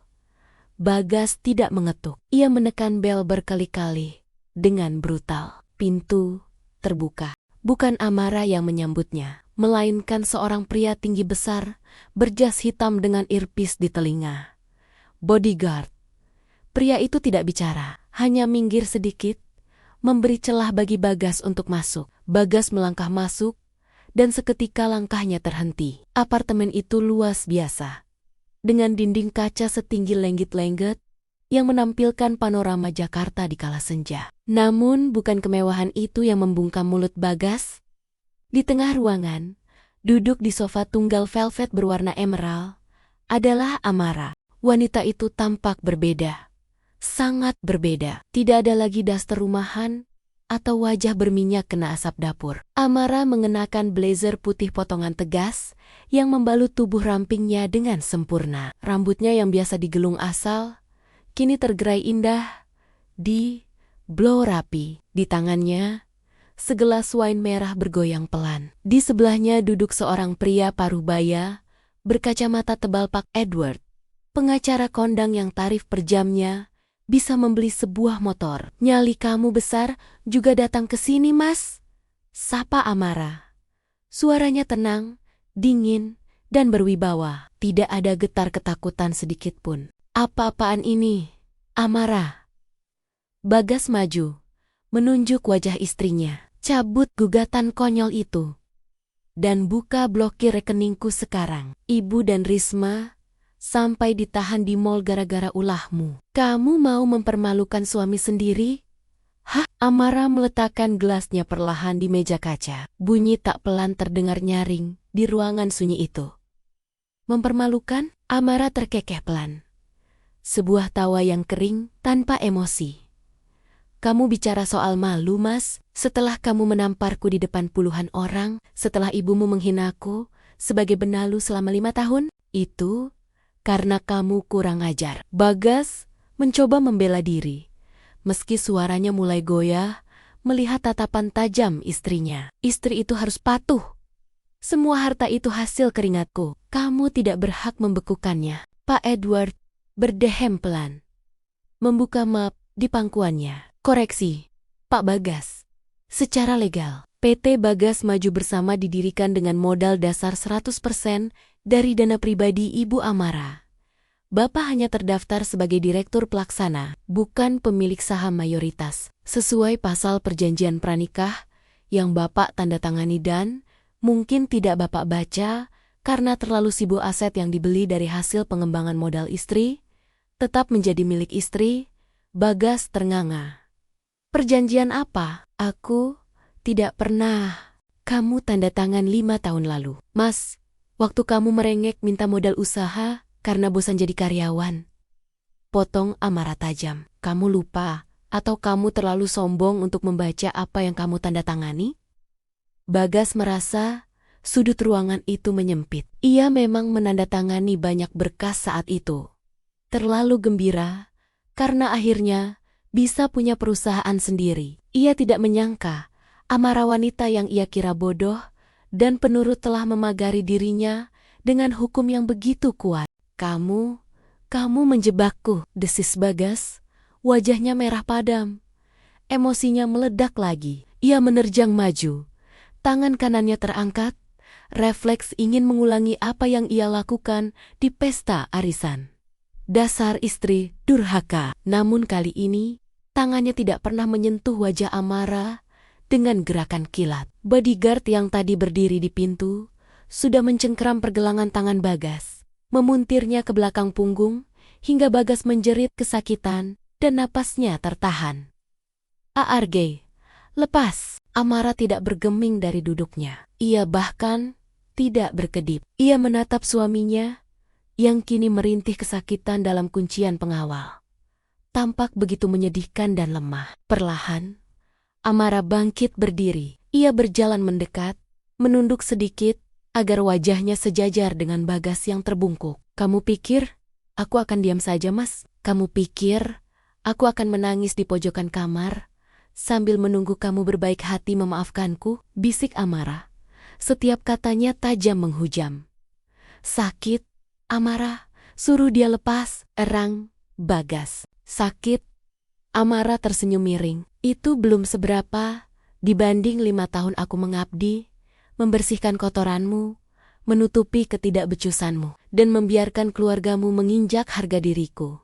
Bagas tidak mengetuk. Ia menekan bel berkali-kali dengan brutal. Pintu terbuka. Bukan Amara yang menyambutnya, melainkan seorang pria tinggi besar, berjas hitam dengan earpiece di telinga. Bodyguard. Pria itu tidak bicara, hanya minggir sedikit, memberi celah bagi Bagas untuk masuk. Bagas melangkah masuk, dan seketika langkahnya terhenti. Apartemen itu luas biasa, dengan dinding kaca setinggi lenggit-lengget, yang menampilkan panorama Jakarta di kala senja. Namun bukan kemewahan itu yang membungkam mulut Bagas. Di tengah ruangan, duduk di sofa tunggal velvet berwarna emerald, adalah Amara. Wanita itu tampak berbeda. Sangat berbeda. Tidak ada lagi daster rumahan atau wajah berminyak kena asap dapur. Amara mengenakan blazer putih potongan tegas yang membalut tubuh rampingnya dengan sempurna. Rambutnya yang biasa digelung asal, kini tergerai indah, blow rapi. Di tangannya, segelas wine merah bergoyang pelan. Di sebelahnya duduk seorang pria parubaya, berkacamata tebal Pak Edward, pengacara kondang yang tarif per jamnya bisa membeli sebuah motor. Nyali kamu besar juga datang ke sini, Mas? Sapa Amara. Suaranya tenang, dingin, dan berwibawa. Tidak ada getar ketakutan sedikit pun. Apa-apaan ini, Amara? Bagas maju, menunjuk wajah istrinya. Cabut gugatan konyol itu, dan buka blokir rekeningku sekarang. Ibu dan Risma sampai ditahan di mall gara-gara ulahmu. Kamu mau mempermalukan suami sendiri? Hah? Amara meletakkan gelasnya perlahan di meja kaca. Bunyi tak pelan terdengar nyaring di ruangan sunyi itu. Mempermalukan? Amara terkekeh pelan. Sebuah tawa yang kering tanpa emosi. Kamu bicara soal malu, Mas? Setelah kamu menamparku di depan puluhan orang, setelah ibumu menghinaku sebagai benalu selama 5 tahun, itu karena kamu kurang ajar. Bagas mencoba membela diri, meski suaranya mulai goyah melihat tatapan tajam istrinya. Istri itu harus patuh. Semua harta itu hasil keringatku. Kamu tidak berhak membekukannya. Pak Edward berdehem pelan, membuka map di pangkuannya. Koreksi, Pak Bagas. Secara legal, PT Bagas Maju Bersama didirikan dengan modal dasar 100% dari dana pribadi Ibu Amara. Bapak hanya terdaftar sebagai direktur pelaksana, bukan pemilik saham mayoritas. Sesuai pasal perjanjian pranikah yang Bapak tanda tangani dan mungkin tidak Bapak baca karena terlalu sibuk aset yang dibeli dari hasil pengembangan modal istri, tetap menjadi milik istri. Bagas ternganga. Perjanjian apa? Aku tidak pernah. Kamu tanda tangan 5 tahun lalu. Mas, waktu kamu merengek minta modal usaha karena bosan jadi karyawan. Potong Amara tajam. Kamu lupa atau kamu terlalu sombong untuk membaca apa yang kamu tanda tangani? Bagas merasa sudut ruangan itu menyempit. Ia memang menandatangani banyak berkas saat itu. Terlalu gembira karena akhirnya bisa punya perusahaan sendiri. Ia tidak menyangka Amara, wanita yang ia kira bodoh dan penurut, telah memagari dirinya dengan hukum yang begitu kuat. Kamu menjebakku, desis Bagas. Wajahnya merah padam. Emosinya meledak lagi. Ia menerjang maju. Tangan kanannya terangkat. Refleks ingin mengulangi apa yang ia lakukan di pesta arisan. Dasar istri durhaka. Namun kali ini, tangannya tidak pernah menyentuh wajah Amara dengan gerakan kilat. Bodyguard yang tadi berdiri di pintu sudah mencengkeram pergelangan tangan Bagas, memuntirnya ke belakang punggung hingga Bagas menjerit kesakitan dan napasnya tertahan. ARG, lepas. Amara tidak bergeming dari duduknya. Ia bahkan tidak berkedip. Ia menatap suaminya yang kini merintih kesakitan dalam kuncian pengawal. Tampak begitu menyedihkan dan lemah. Perlahan, Amara bangkit berdiri. Ia berjalan mendekat, menunduk sedikit agar wajahnya sejajar dengan Bagas yang terbungkuk. Kamu pikir aku akan diam saja, Mas? Kamu pikir aku akan menangis di pojokan kamar sambil menunggu kamu berbaik hati memaafkanku? Bisik Amara. Setiap katanya tajam menghujam. Sakit, Amara. Suruh dia lepas, erang Bagas. Sakit. Amara tersenyum miring. Itu belum seberapa dibanding 5 tahun aku mengabdi, membersihkan kotoranmu, menutupi ketidakbecusanmu, dan membiarkan keluargamu menginjak harga diriku.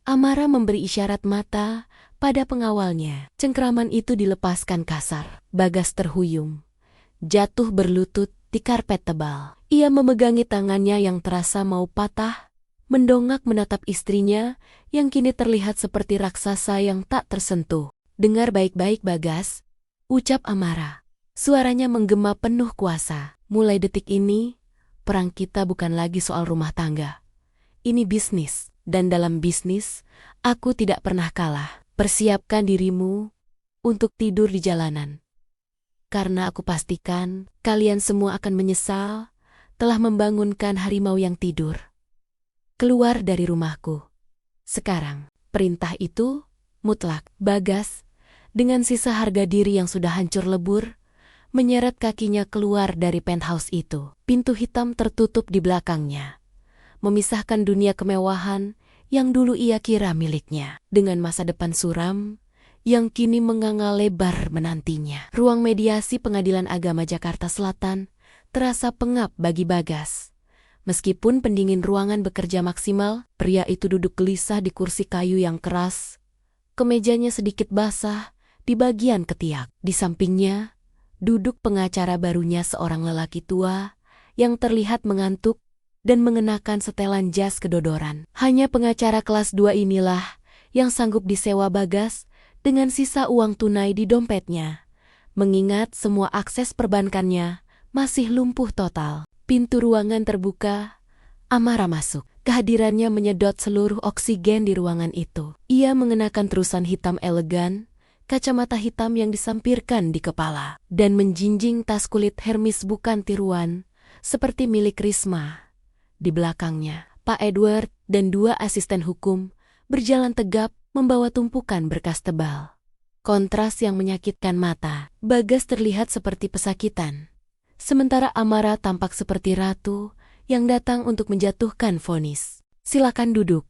Amara memberi isyarat mata pada pengawalnya. Cengkraman itu dilepaskan kasar. Bagas terhuyung, jatuh berlutut di karpet tebal. Ia memegangi tangannya yang terasa mau patah, mendongak menatap istrinya yang kini terlihat seperti raksasa yang tak tersentuh. "Dengar baik-baik, Bagas," ucap Amara. Suaranya menggema penuh kuasa. "Mulai detik ini, perang kita bukan lagi soal rumah tangga. Ini bisnis, dan dalam bisnis, aku tidak pernah kalah. Persiapkan dirimu untuk tidur di jalanan. Karena aku pastikan kalian semua akan menyesal telah membangunkan harimau yang tidur. Keluar dari rumahku. Sekarang." Perintah itu mutlak. Bagas, dengan sisa harga diri yang sudah hancur lebur, menyeret kakinya keluar dari penthouse itu. Pintu hitam tertutup di belakangnya, memisahkan dunia kemewahan yang dulu ia kira miliknya, dengan masa depan suram yang kini menganga lebar menantinya. Ruang mediasi Pengadilan Agama Jakarta Selatan terasa pengap bagi Bagas. Meskipun pendingin ruangan bekerja maksimal, pria itu duduk gelisah di kursi kayu yang keras. Kemejanya sedikit basah di bagian ketiak. Di sampingnya duduk pengacara barunya, seorang lelaki tua yang terlihat mengantuk dan mengenakan setelan jas kedodoran. Hanya pengacara kelas 2 inilah yang sanggup disewa Bagas dengan sisa uang tunai di dompetnya, mengingat semua akses perbankannya masih lumpuh total. Pintu ruangan terbuka. Amara masuk. Kehadirannya menyedot seluruh oksigen di ruangan itu. Ia mengenakan terusan hitam elegan, kacamata hitam yang disampirkan di kepala, dan menjinjing tas kulit Hermes bukan tiruan, seperti milik Risma. Di belakangnya, Pak Edward dan 2 asisten hukum berjalan tegap membawa tumpukan berkas tebal. Kontras yang menyakitkan mata. Bagas terlihat seperti pesakitan, sementara Amara tampak seperti ratu yang datang untuk menjatuhkan vonis. "Silakan duduk,"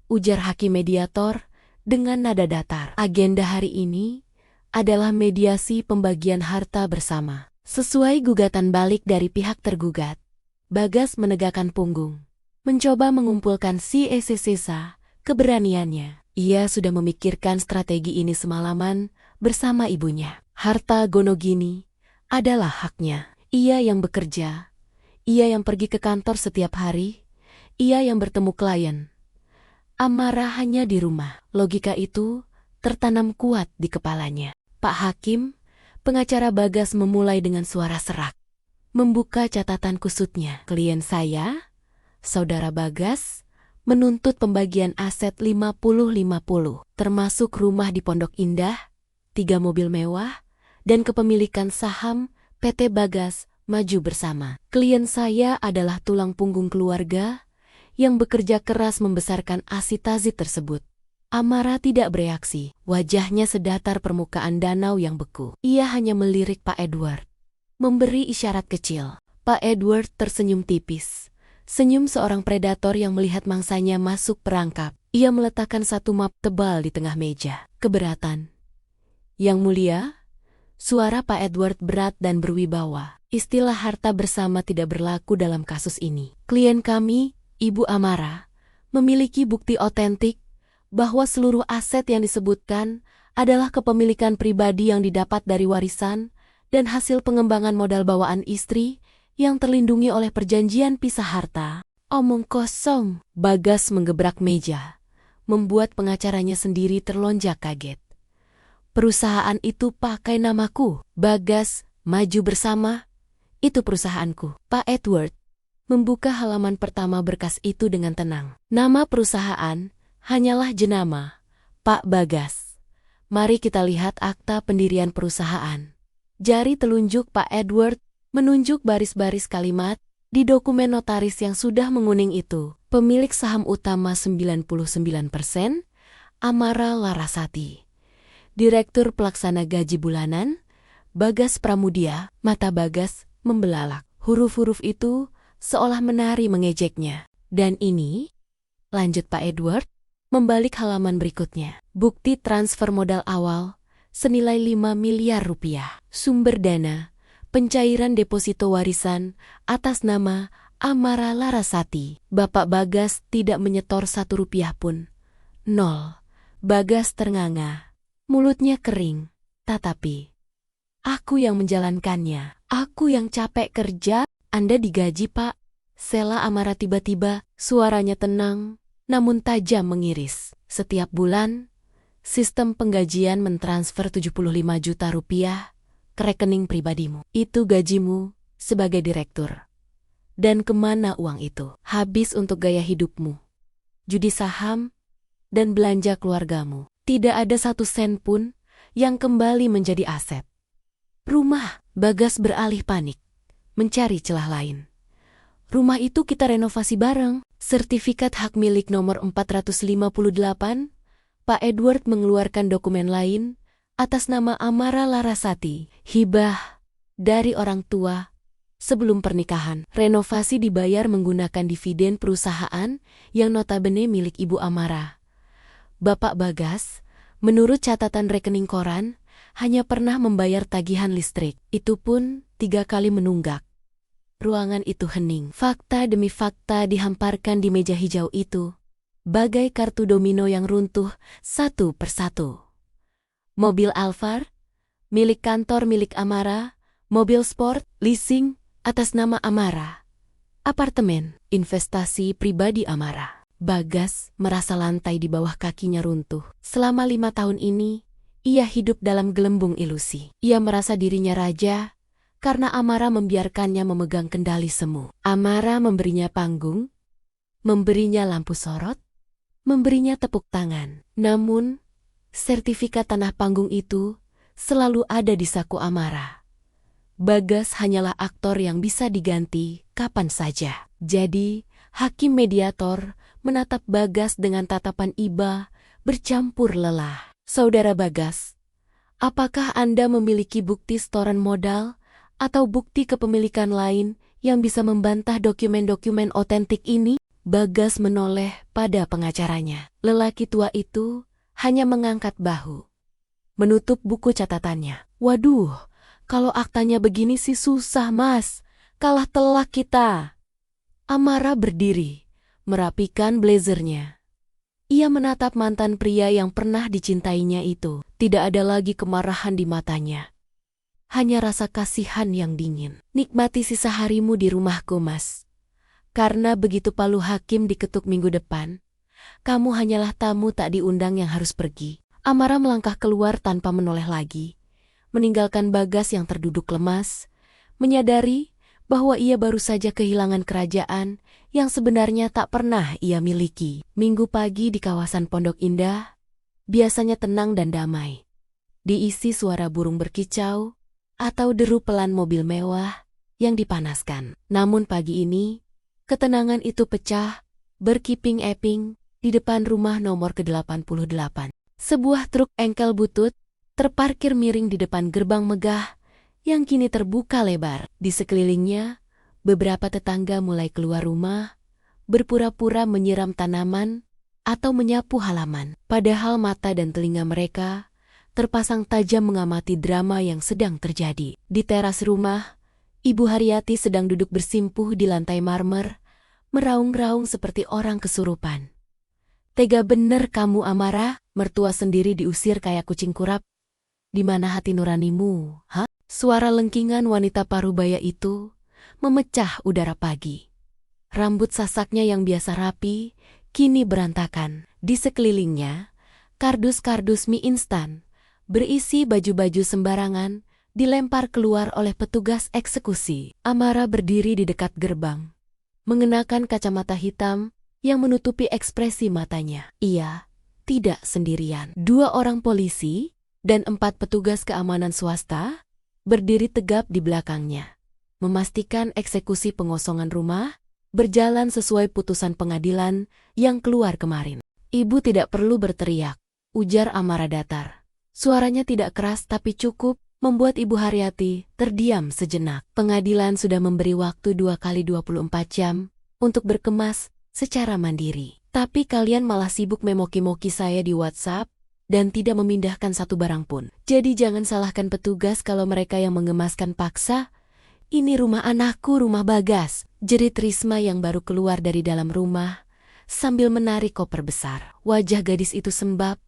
ujar hakim mediator dengan nada datar. "Agenda hari ini adalah mediasi pembagian harta bersama, sesuai gugatan balik dari pihak tergugat." Bagas menegakkan punggung, mencoba mengumpulkan sisa keberaniannya. Ia sudah memikirkan strategi ini semalaman bersama ibunya. Harta Gonogini adalah haknya. Ia yang bekerja, ia yang pergi ke kantor setiap hari, ia yang bertemu klien. Amara hanya di rumah. Logika itu tertanam kuat di kepalanya. "Pak Hakim," pengacara Bagas memulai dengan suara serak, membuka catatan kusutnya. "Klien saya, Saudara Bagas, menuntut pembagian aset 50-50, termasuk rumah di Pondok Indah, 3 mobil mewah, dan kepemilikan saham PT Bagas Maju Bersama. Klien saya adalah tulang punggung keluarga yang bekerja keras membesarkan Asitazi tersebut." Amara tidak bereaksi. Wajahnya sedatar permukaan danau yang beku. Ia hanya melirik Pak Edward, memberi isyarat kecil. Pak Edward tersenyum tipis. Senyum seorang predator yang melihat mangsanya masuk perangkap. Ia meletakkan satu map tebal di tengah meja. "Keberatan, Yang Mulia?" Suara Pak Edward berat dan berwibawa. "Istilah harta bersama tidak berlaku dalam kasus ini. Klien kami, Ibu Amara, memiliki bukti otentik bahwa seluruh aset yang disebutkan adalah kepemilikan pribadi yang didapat dari warisan dan hasil pengembangan modal bawaan istri yang terlindungi oleh perjanjian pisah harta." "Omong kosong." Bagas menggebrak meja, membuat pengacaranya sendiri terlonjak kaget. "Perusahaan itu pakai namaku, Bagas Maju Bersama. Itu perusahaanku." Pak Edward membuka halaman pertama berkas itu dengan tenang. "Nama perusahaan hanyalah jenama, Pak Bagas. Mari kita lihat akta pendirian perusahaan." Jari telunjuk Pak Edward menunjuk baris-baris kalimat di dokumen notaris yang sudah menguning itu. Pemilik saham utama 99%, Amara Larasati. Direktur pelaksana gaji bulanan, Bagas Pramudia. Mata Bagas membelalak. Huruf-huruf itu seolah menari mengejeknya. "Dan ini," lanjut Pak Edward, membalik halaman berikutnya, "bukti transfer modal awal senilai 5 miliar rupiah. Sumber dana, pencairan deposito warisan atas nama Amara Larasati. Bapak Bagas tidak menyetor 1 rupiah pun. 0. Bagas ternganga. Mulutnya kering. Tetapi, aku yang menjalankannya. Aku yang capek kerja. Anda digaji, Pak. Sela Amara tiba-tiba, suaranya tenang, namun tajam mengiris. Setiap bulan, sistem penggajian mentransfer 75 juta rupiah ke rekening pribadimu. Itu gajimu sebagai direktur. Dan kemana uang itu? Habis untuk gaya hidupmu, judi saham, dan belanja keluargamu. Tidak ada 1 sen pun yang kembali menjadi aset. Rumah, Bagas beralih panik, mencari celah lain. Rumah itu kita renovasi bareng. Sertifikat hak milik nomor 458, Pak Edward mengeluarkan dokumen lain atas nama Amara Larasati, hibah dari orang tua sebelum pernikahan. Renovasi dibayar menggunakan dividen perusahaan yang notabene milik Ibu Amara. Bapak Bagas, menurut catatan rekening koran, hanya pernah membayar tagihan listrik. Itu pun 3 kali menunggak. Ruangan itu hening. Fakta demi fakta dihamparkan di meja hijau itu, bagai kartu domino yang runtuh satu persatu. Mobil Alphard, milik kantor milik Amara. Mobil sport, leasing, atas nama Amara. Apartemen, investasi pribadi Amara. Bagas merasa lantai di bawah kakinya runtuh. Selama 5 tahun ini, ia hidup dalam gelembung ilusi. Ia merasa dirinya raja, karena Amara membiarkannya memegang kendali semu. Amara memberinya panggung, memberinya lampu sorot, memberinya tepuk tangan. Namun, sertifikat tanah panggung itu selalu ada di saku Amara. Bagas hanyalah aktor yang bisa diganti kapan saja. Jadi, hakim mediator menatap Bagas dengan tatapan iba bercampur lelah. Saudara Bagas, apakah Anda memiliki bukti setoran modal atau bukti kepemilikan lain yang bisa membantah dokumen-dokumen otentik ini? Bagas menoleh pada pengacaranya. Lelaki tua itu hanya mengangkat bahu, menutup buku catatannya. Waduh, kalau aktanya begini sih susah, Mas. Kalah telak kita. Amara berdiri, merapikan blazernya. Ia menatap mantan pria yang pernah dicintainya itu. Tidak ada lagi kemarahan di matanya. Hanya rasa kasihan yang dingin. Nikmati sisa harimu di rumahku, Mas. Karena begitu palu hakim diketuk minggu depan, kamu hanyalah tamu tak diundang yang harus pergi. Amara melangkah keluar tanpa menoleh lagi, meninggalkan Bagas yang terduduk lemas, menyadari bahwa ia baru saja kehilangan kerajaan yang sebenarnya tak pernah ia miliki. Minggu pagi di kawasan Pondok Indah biasanya tenang dan damai, diisi suara burung berkicau atau deru pelan mobil mewah yang dipanaskan. Namun pagi ini, ketenangan itu pecah, berkiping-eping di depan rumah nomor ke-88. Sebuah truk engkel butut terparkir miring di depan gerbang megah yang kini terbuka lebar. Di sekelilingnya, beberapa tetangga mulai keluar rumah, berpura-pura menyiram tanaman atau menyapu halaman. Padahal mata dan telinga mereka terpasang tajam mengamati drama yang sedang terjadi. Di teras rumah, Ibu Haryati sedang duduk bersimpuh di lantai marmer, meraung-raung seperti orang kesurupan. Tega bener kamu, Amara, mertua sendiri diusir kayak kucing kurap. Di mana hati nuranimu, ha? Suara lengkingan wanita parubaya itu memecah udara pagi. Rambut sasaknya yang biasa rapi, kini berantakan. Di sekelilingnya, kardus-kardus mie instan berisi baju-baju sembarangan dilempar keluar oleh petugas eksekusi. Amara berdiri di dekat gerbang, mengenakan kacamata hitam yang menutupi ekspresi matanya. Ia tidak sendirian. 2 orang polisi dan 4 petugas keamanan swasta berdiri tegap di belakangnya, memastikan eksekusi pengosongan rumah berjalan sesuai putusan pengadilan yang keluar kemarin. Ibu tidak perlu berteriak, ujar Amara datar. Suaranya tidak keras tapi cukup membuat Ibu Haryati terdiam sejenak. Pengadilan sudah memberi waktu 2 kali 24 jam untuk berkemas secara mandiri. Tapi kalian malah sibuk memoki-moki saya di WhatsApp dan tidak memindahkan satu barang pun. Jadi jangan salahkan petugas kalau mereka yang mengemaskan paksa Ini rumah anakku, rumah Bagas, jerit Risma yang baru keluar dari dalam rumah, sambil menarik koper besar. Wajah gadis itu sembab,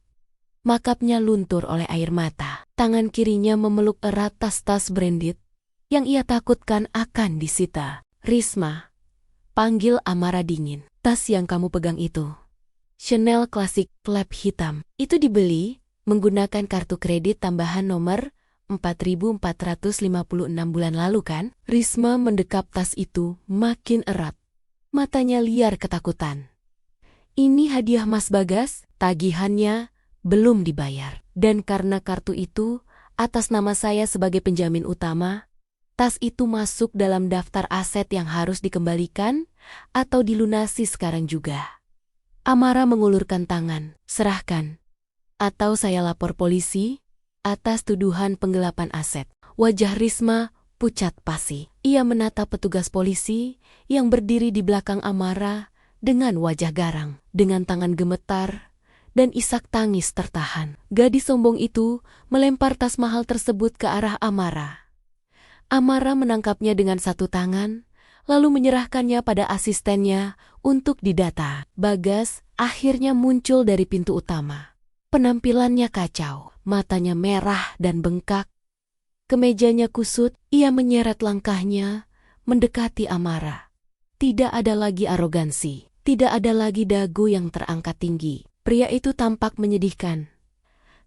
makapnya luntur oleh air mata. Tangan kirinya memeluk erat tas-tas branded, yang ia takutkan akan disita. Risma, panggil Amara dingin. Tas yang kamu pegang itu, Chanel klasik flap hitam, itu dibeli menggunakan kartu kredit tambahan nomor 4.456 bulan lalu kan? Risma mendekap tas itu makin erat. Matanya liar ketakutan. Ini hadiah Mas Bagas, tagihannya belum dibayar. Dan karena kartu itu atas nama saya sebagai penjamin utama, tas itu masuk dalam daftar aset yang harus dikembalikan atau dilunasi sekarang juga. Amara mengulurkan tangan, serahkan. Atau saya lapor polisi atas tuduhan penggelapan aset. Wajah Risma pucat pasi. Ia menatap petugas polisi yang berdiri di belakang Amara dengan wajah garang, dengan tangan gemetar dan isak tangis tertahan. Gadis sombong itu melempar tas mahal tersebut ke arah Amara. Amara menangkapnya dengan satu tangan, lalu menyerahkannya pada asistennya untuk didata. Bagas akhirnya muncul dari pintu utama. Penampilannya kacau, matanya merah dan bengkak. Kemejanya kusut, ia menyeret langkahnya, mendekati Amara. Tidak ada lagi arogansi, tidak ada lagi dagu yang terangkat tinggi. Pria itu tampak menyedihkan,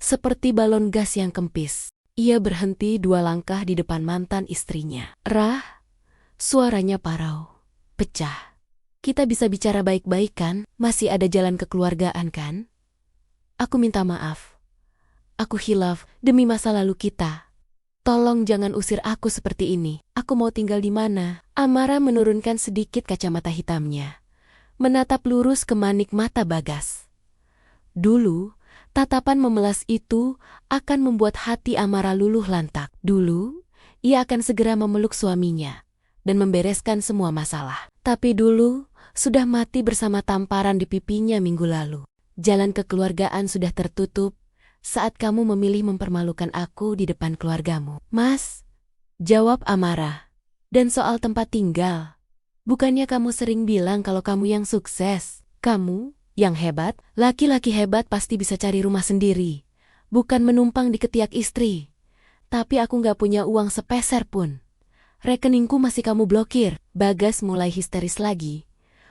seperti balon gas yang kempis. Ia berhenti 2 langkah di depan mantan istrinya. Rah, suaranya parau, pecah. Kita bisa bicara baik-baik kan? Masih ada jalan kekeluargaan kan? Aku minta maaf. Aku hilaf demi masa lalu kita. Tolong jangan usir aku seperti ini. Aku mau tinggal di mana? Amara menurunkan sedikit kacamata hitamnya, menatap lurus ke manik mata Bagas. Dulu, tatapan memelas itu akan membuat hati Amara luluh lantak. Dulu, ia akan segera memeluk suaminya dan membereskan semua masalah. Tapi dulu, sudah mati bersama tamparan di pipinya minggu lalu. Jalan kekeluargaan sudah tertutup saat kamu memilih mempermalukan aku di depan keluargamu. Mas, jawab Amara. Dan soal tempat tinggal, bukannya kamu sering bilang kalau kamu yang sukses? Kamu yang hebat, laki-laki hebat pasti bisa cari rumah sendiri, bukan menumpang di ketiak istri. Tapi aku nggak punya uang sepeser pun. Rekeningku masih kamu blokir. Bagas mulai histeris lagi,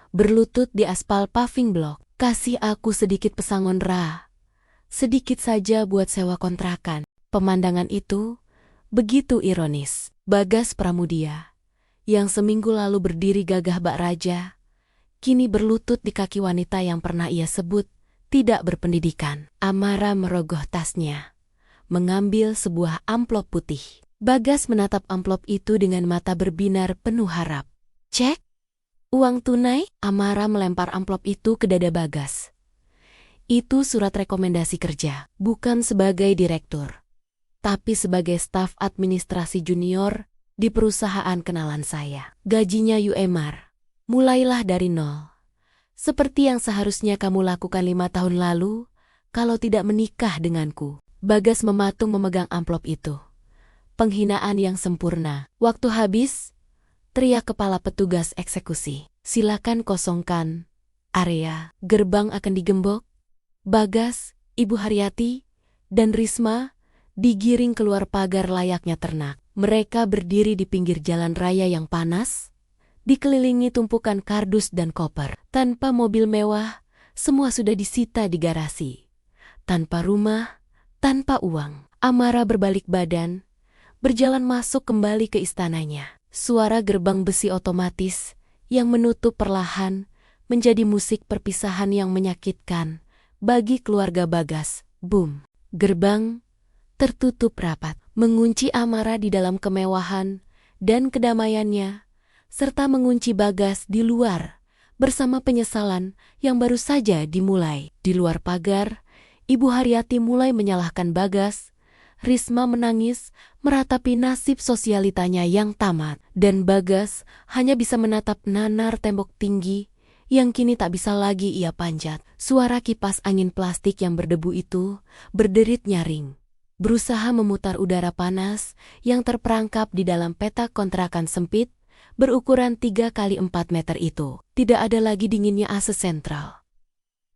berlutut di aspal paving block. Kasih aku sedikit pesangon, Ra. Sedikit saja buat sewa kontrakan. Pemandangan itu begitu ironis. Bagas Pramudia, yang seminggu lalu berdiri gagah bak raja, kini berlutut di kaki wanita yang pernah ia sebut tidak berpendidikan. Amara merogoh tasnya, mengambil sebuah amplop putih. Bagas menatap amplop itu dengan mata berbinar penuh harap. Cek. Uang tunai? Amara melempar amplop itu ke dada Bagas. Itu surat rekomendasi kerja, bukan sebagai direktur, tapi sebagai staf administrasi junior di perusahaan kenalan saya. Gajinya UMR. Mulailah dari nol. Seperti yang seharusnya kamu lakukan 5 tahun lalu, kalau tidak menikah denganku. Bagas mematung memegang amplop itu. Penghinaan yang sempurna. Waktu habis, teriak kepala petugas eksekusi. Silakan kosongkan area. Gerbang akan digembok. Bagas, Ibu Haryati, dan Risma digiring keluar pagar layaknya ternak. Mereka berdiri di pinggir jalan raya yang panas, dikelilingi tumpukan kardus dan koper. Tanpa mobil mewah, semua sudah disita di garasi. Tanpa rumah, tanpa uang. Amara berbalik badan, berjalan masuk kembali ke istananya. Suara gerbang besi otomatis yang menutup perlahan menjadi musik perpisahan yang menyakitkan bagi keluarga Bagas. Boom. Gerbang tertutup rapat, mengunci Amara di dalam kemewahan dan kedamaiannya, serta mengunci Bagas di luar bersama penyesalan yang baru saja dimulai. Di luar pagar, Ibu Haryati mulai menyalahkan Bagas. Risma menangis meratapi nasib sosialitanya yang tamat, dan Bagas hanya bisa menatap nanar tembok tinggi yang kini tak bisa lagi ia panjat. Suara kipas angin plastik yang berdebu itu berderit nyaring. berusaha memutar udara panas yang terperangkap di dalam petak kontrakan sempit berukuran 3 kali 4 meter itu. Tidak ada lagi dinginnya AC sentral.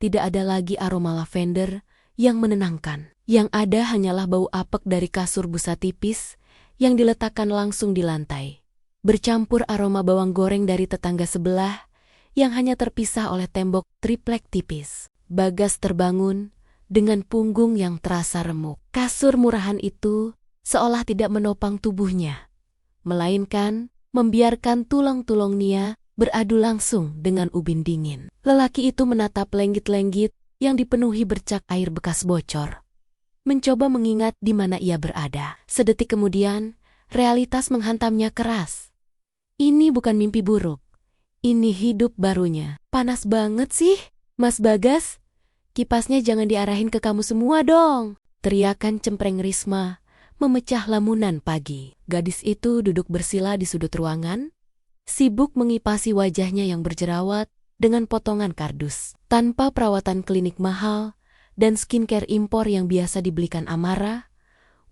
Tidak ada lagi aroma lavender yang menenangkan. Yang ada hanyalah bau apek dari kasur busa tipis yang diletakkan langsung di lantai. Bercampur aroma bawang goreng dari tetangga sebelah yang hanya terpisah oleh tembok triplek tipis. Bagas terbangun dengan punggung yang terasa remuk. Kasur murahan itu seolah tidak menopang tubuhnya, melainkan membiarkan tulang-tulangnya beradu langsung dengan ubin dingin. Lelaki itu menatap lenggit-lenggit yang dipenuhi bercak air bekas bocor. Mencoba mengingat di mana ia berada. Sedetik kemudian, realitas menghantamnya keras. Ini bukan mimpi buruk. Ini hidup barunya. Panas banget sih, Mas Bagas. Kipasnya jangan diarahin ke kamu semua dong. Teriakan cempreng Risma memecah lamunan pagi. Gadis itu duduk bersila di sudut ruangan, sibuk mengipasi wajahnya yang berjerawat dengan potongan kardus. Tanpa perawatan klinik mahal dan skincare impor yang biasa dibelikan Amara,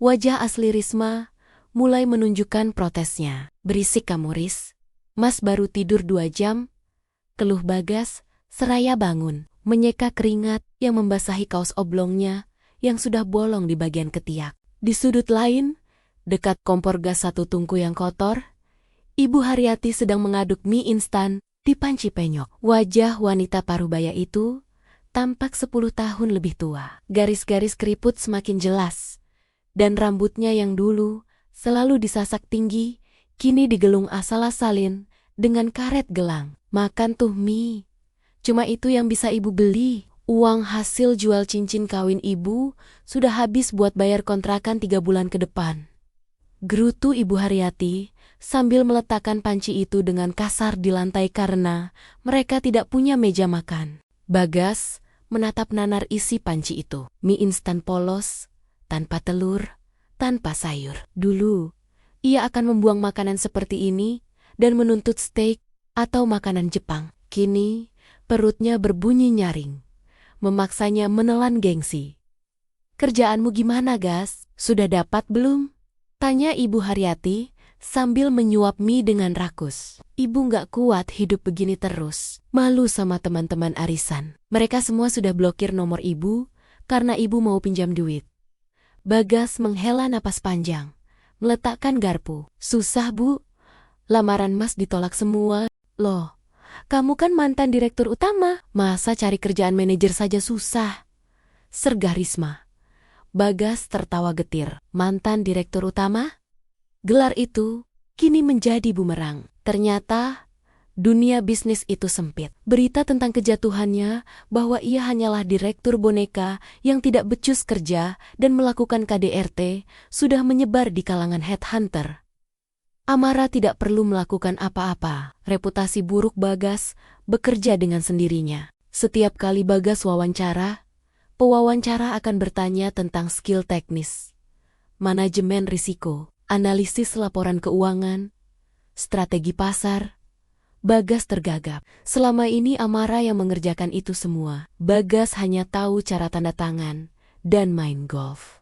wajah asli Risma mulai menunjukkan protesnya. Berisik kamu, Ris. Mas baru tidur 2 jam, keluh Bagas, seraya bangun, menyeka keringat yang membasahi kaos oblongnya yang sudah bolong di bagian ketiak. Di sudut lain, dekat kompor gas satu tungku yang kotor, Ibu Haryati sedang mengaduk mie instan di panci penyok. Wajah wanita parubaya itu tampak 10 tahun lebih tua. Garis-garis keriput semakin jelas, dan rambutnya yang dulu selalu disasak tinggi, kini digelung asal-asalin dengan karet gelang. Makan tuh mie. Cuma itu yang bisa ibu beli. Uang hasil jual cincin kawin ibu sudah habis buat bayar kontrakan 3 bulan ke depan. Gerutu Ibu Haryati sambil meletakkan panci itu dengan kasar di lantai karena mereka tidak punya meja makan. Bagas menatap nanar isi panci itu. Mie instan polos, tanpa telur, tanpa sayur. Dulu, ia akan membuang makanan seperti ini dan menuntut steak atau makanan Jepang. Kini, perutnya berbunyi nyaring, memaksanya menelan gengsi. Kerjaanmu gimana, Gas? Sudah dapat belum? Tanya Ibu Haryati sambil menyuap mie dengan rakus. Ibu nggak kuat hidup begini terus. Malu sama teman-teman arisan. Mereka semua sudah blokir nomor ibu karena ibu mau pinjam duit. Bagas menghela napas panjang, meletakkan garpu. Susah, Bu. Lamaran Mas ditolak semua. Loh, kamu kan mantan direktur utama. Masa cari kerjaan manajer saja susah? Sergah Risma. Bagas tertawa getir. Mantan direktur utama? Gelar itu kini menjadi bumerang. Ternyata dunia bisnis itu sempit. Berita tentang kejatuhannya bahwa ia hanyalah direktur boneka yang tidak becus kerja dan melakukan KDRT sudah menyebar di kalangan headhunter. Amara tidak perlu melakukan apa-apa. Reputasi buruk Bagas bekerja dengan sendirinya. Setiap kali Bagas wawancara, pewawancara akan bertanya tentang skill teknis, manajemen risiko, analisis laporan keuangan, strategi pasar. Bagas tergagap. Selama ini Amara yang mengerjakan itu semua. Bagas hanya tahu cara tanda tangan dan main golf.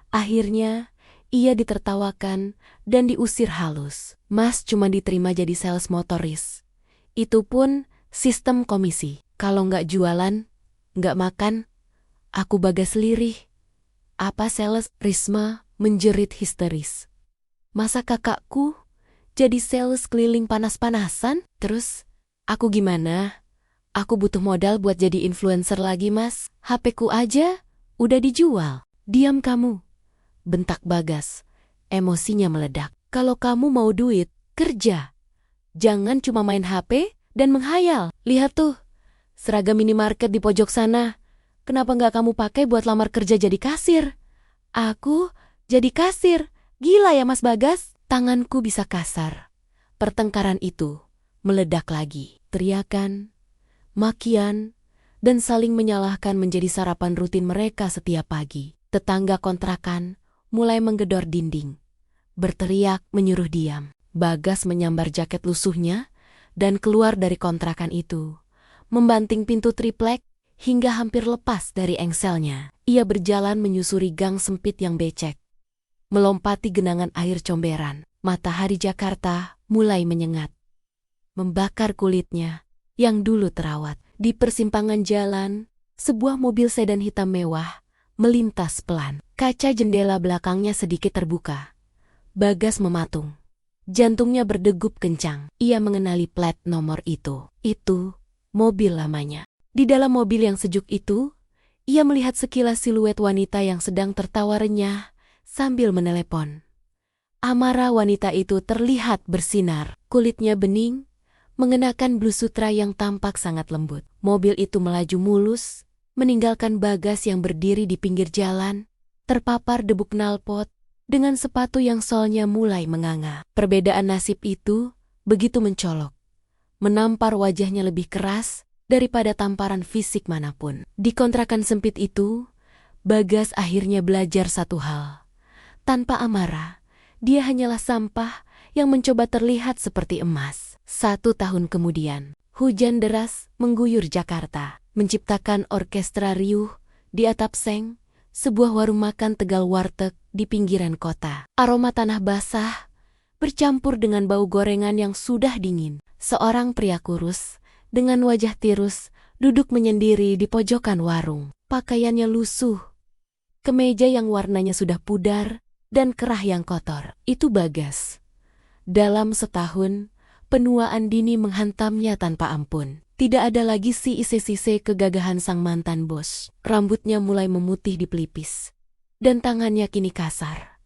Akhirnya, ia ditertawakan dan diusir halus. Mas cuma diterima jadi sales motoris. Itu pun sistem komisi. Kalau nggak jualan, nggak makan, aku Bagas lirih. Apa sales? Risma menjerit histeris. Masa kakakku jadi sales keliling panas-panasan? Terus, aku gimana? Aku butuh modal buat jadi influencer lagi, Mas. HP-ku aja udah dijual. Diam kamu, bentak Bagas. Emosinya meledak. Kalau kamu mau duit, kerja. Jangan cuma main HP dan menghayal. Lihat tuh, seragam minimarket di pojok sana. Kenapa nggak kamu pakai buat lamar kerja jadi kasir? Aku jadi kasir? Gila ya Mas Bagas? Tanganku bisa kasar. Pertengkaran itu meledak lagi. Teriakan, makian, dan saling menyalahkan menjadi sarapan rutin mereka setiap pagi. Tetangga kontrakan mulai menggedor dinding, berteriak menyuruh diam. Bagas menyambar jaket lusuhnya dan keluar dari kontrakan itu, membanting pintu triplek hingga hampir lepas dari engselnya. Ia berjalan menyusuri gang sempit yang becek, melompati genangan air comberan. Matahari Jakarta mulai menyengat, membakar kulitnya yang dulu terawat. Di persimpangan jalan, sebuah mobil sedan hitam mewah melintas pelan. Kaca jendela belakangnya sedikit terbuka. Bagas mematung. Jantungnya berdegup kencang. Ia mengenali plat nomor itu. Itu mobil lamanya. Di dalam mobil yang sejuk itu, ia melihat sekilas siluet wanita yang sedang tertawa renyah sambil menelepon. Amara wanita itu terlihat bersinar. Kulitnya bening, mengenakan blus sutra yang tampak sangat lembut. Mobil itu melaju mulus, meninggalkan Bagas yang berdiri di pinggir jalan, terpapar debu knalpot, dengan sepatu yang solnya mulai menganga. Perbedaan nasib itu begitu mencolok, menampar wajahnya lebih keras daripada tamparan fisik manapun. Di kontrakan sempit itu, Bagas akhirnya belajar satu hal. Tanpa Amara, dia hanyalah sampah yang mencoba terlihat seperti emas. 1 tahun kemudian, hujan deras mengguyur Jakarta, menciptakan orkestra riuh di atap seng, sebuah warung makan Tegal warteg di pinggiran kota. Aroma tanah basah bercampur dengan bau gorengan yang sudah dingin. Seorang pria kurus dengan wajah tirus duduk menyendiri di pojokan warung. Pakaiannya lusuh, kemeja yang warnanya sudah pudar, dan kerah yang kotor. Itu Bagas. Dalam setahun, penuaan dini menghantamnya tanpa ampun. Tidak ada lagi si ise-sise kegagahan sang mantan bos. Rambutnya mulai memutih di pelipis, dan tangannya kini kasar,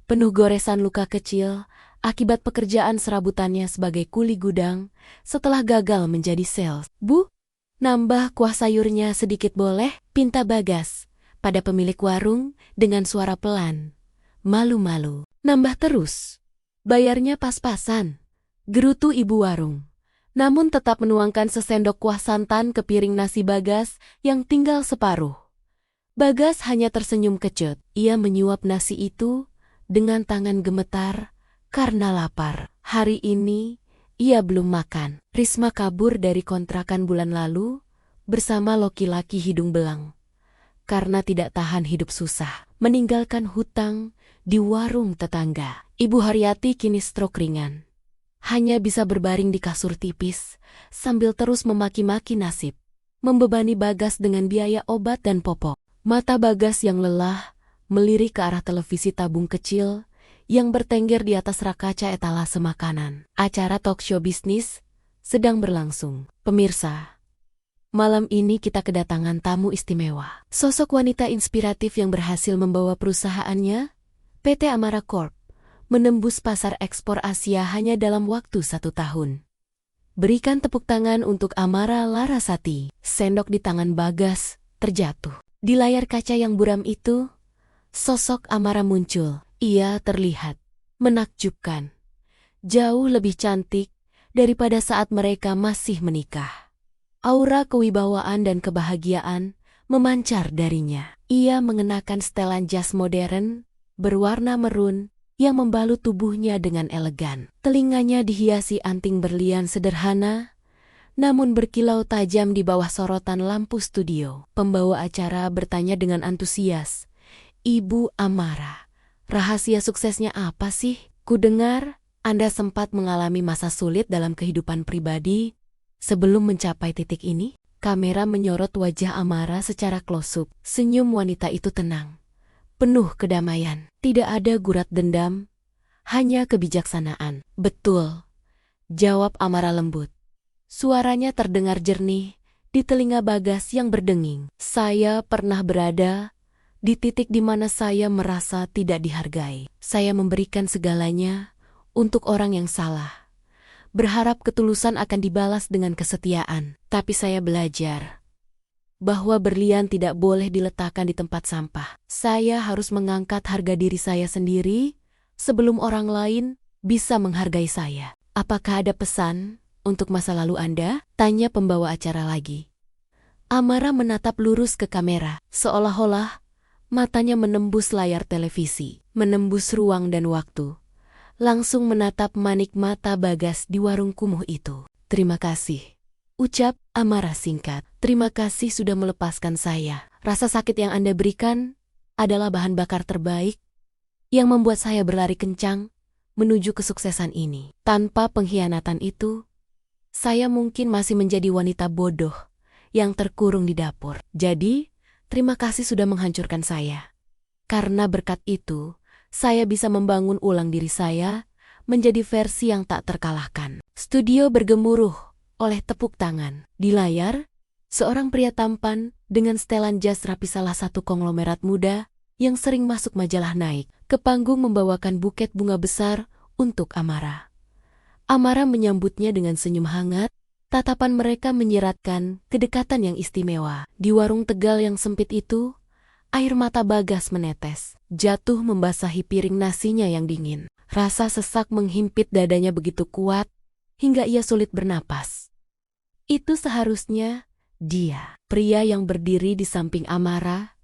penuh goresan luka kecil akibat pekerjaan serabutannya sebagai kuli gudang setelah gagal menjadi sales. "Bu, nambah kuah sayurnya sedikit boleh?" pinta Bagas pada pemilik warung dengan suara pelan. Malu-malu. "Nambah terus. Bayarnya pas-pasan," gerutu ibu warung. Namun tetap menuangkan sesendok kuah santan ke piring nasi Bagas yang tinggal separuh. Bagas hanya tersenyum kecut. Ia menyuap nasi itu dengan tangan gemetar karena lapar. Hari ini ia belum makan. Risma kabur dari kontrakan bulan lalu bersama laki-laki hidung belang karena tidak tahan hidup susah, meninggalkan hutang di warung tetangga. Ibu Haryati kini stroke ringan. Hanya bisa berbaring di kasur tipis sambil terus memaki-maki nasib, membebani Bagas dengan biaya obat dan popok. Mata Bagas yang lelah melirik ke arah televisi tabung kecil yang bertengger di atas rak kaca etalase makanan. Acara talk show bisnis sedang berlangsung. Pemirsa, malam ini kita kedatangan tamu istimewa. Sosok wanita inspiratif yang berhasil membawa perusahaannya, PT Amara Corp, menembus pasar ekspor Asia hanya dalam waktu 1 tahun. Berikan tepuk tangan untuk Amara Larasati. Sendok di tangan Bagas terjatuh. Di layar kaca yang buram itu, sosok Amara muncul. Ia terlihat menakjubkan, jauh lebih cantik daripada saat mereka masih menikah. Aura kewibawaan dan kebahagiaan memancar darinya. Ia mengenakan setelan jas modern berwarna merun yang membalut tubuhnya dengan elegan. Telinganya dihiasi anting berlian sederhana, namun berkilau tajam di bawah sorotan lampu studio. Pembawa acara bertanya dengan antusias, "Ibu Amara, rahasia suksesnya apa sih? Kudengar Anda sempat mengalami masa sulit dalam kehidupan pribadi sebelum mencapai titik ini." Kamera menyorot wajah Amara secara close-up. Senyum wanita itu tenang, penuh kedamaian. Tidak ada gurat dendam, hanya kebijaksanaan. "Betul," jawab Amara lembut. Suaranya terdengar jernih di telinga Bagas yang berdenging. "Saya pernah berada di titik di mana saya merasa tidak dihargai. Saya memberikan segalanya untuk orang yang salah, berharap ketulusan akan dibalas dengan kesetiaan. Tapi saya belajar bahwa berlian tidak boleh diletakkan di tempat sampah. Saya harus mengangkat harga diri saya sendiri sebelum orang lain bisa menghargai saya." "Apakah ada pesan untuk masa lalu Anda?" tanya pembawa acara lagi. Amara menatap lurus ke kamera, seolah-olah matanya menembus layar televisi, menembus ruang dan waktu, langsung menatap manik mata Bagas di warung kumuh itu. "Terima kasih," Ucap Amara singkat. Terima kasih sudah melepaskan saya. Rasa sakit yang Anda berikan adalah bahan bakar terbaik yang membuat saya berlari kencang menuju kesuksesan ini. Tanpa pengkhianatan itu, saya mungkin masih menjadi wanita bodoh yang terkurung di dapur. Jadi, terima kasih sudah menghancurkan saya. Karena berkat itu, saya bisa membangun ulang diri saya menjadi versi yang tak terkalahkan. Studio bergemuruh oleh tepuk tangan. Di layar, seorang pria tampan dengan setelan jas rapi salah satu konglomerat muda yang sering masuk majalah naik ke panggung membawakan buket bunga besar untuk Amara. Amara menyambutnya dengan senyum hangat, tatapan mereka menyiratkan kedekatan yang istimewa. Di warung Tegal yang sempit itu, air mata Bagas menetes, jatuh membasahi piring nasinya yang dingin. Rasa sesak menghimpit dadanya begitu kuat, hingga ia sulit bernapas. Itu seharusnya dia, pria yang berdiri di samping Amara,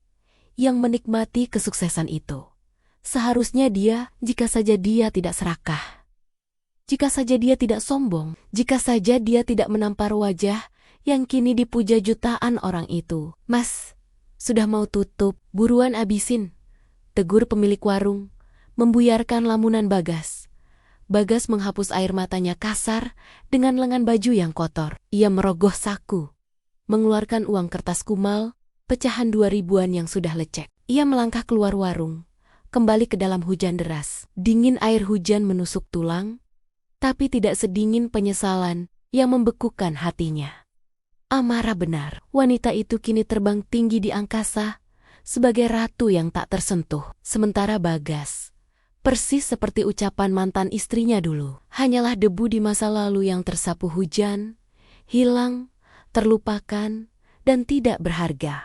yang menikmati kesuksesan itu. Seharusnya dia, jika saja dia tidak serakah. Jika saja dia tidak sombong, jika saja dia tidak menampar wajah yang kini dipuja jutaan orang itu. Mas, sudah mau tutup, buruan abisin, tegur pemilik warung, membuyarkan lamunan Bagas. Bagas menghapus air matanya kasar dengan lengan baju yang kotor. Ia merogoh saku, mengeluarkan uang kertas kumal, pecahan 2000-an yang sudah lecek. Ia melangkah keluar warung, kembali ke dalam hujan deras. Dingin air hujan menusuk tulang, tapi tidak sedingin penyesalan yang membekukan hatinya. Amara benar, wanita itu kini terbang tinggi di angkasa sebagai ratu yang tak tersentuh. Sementara Bagas, persis seperti ucapan mantan istrinya dulu, hanyalah debu di masa lalu yang tersapu hujan, hilang, terlupakan, dan tidak berharga.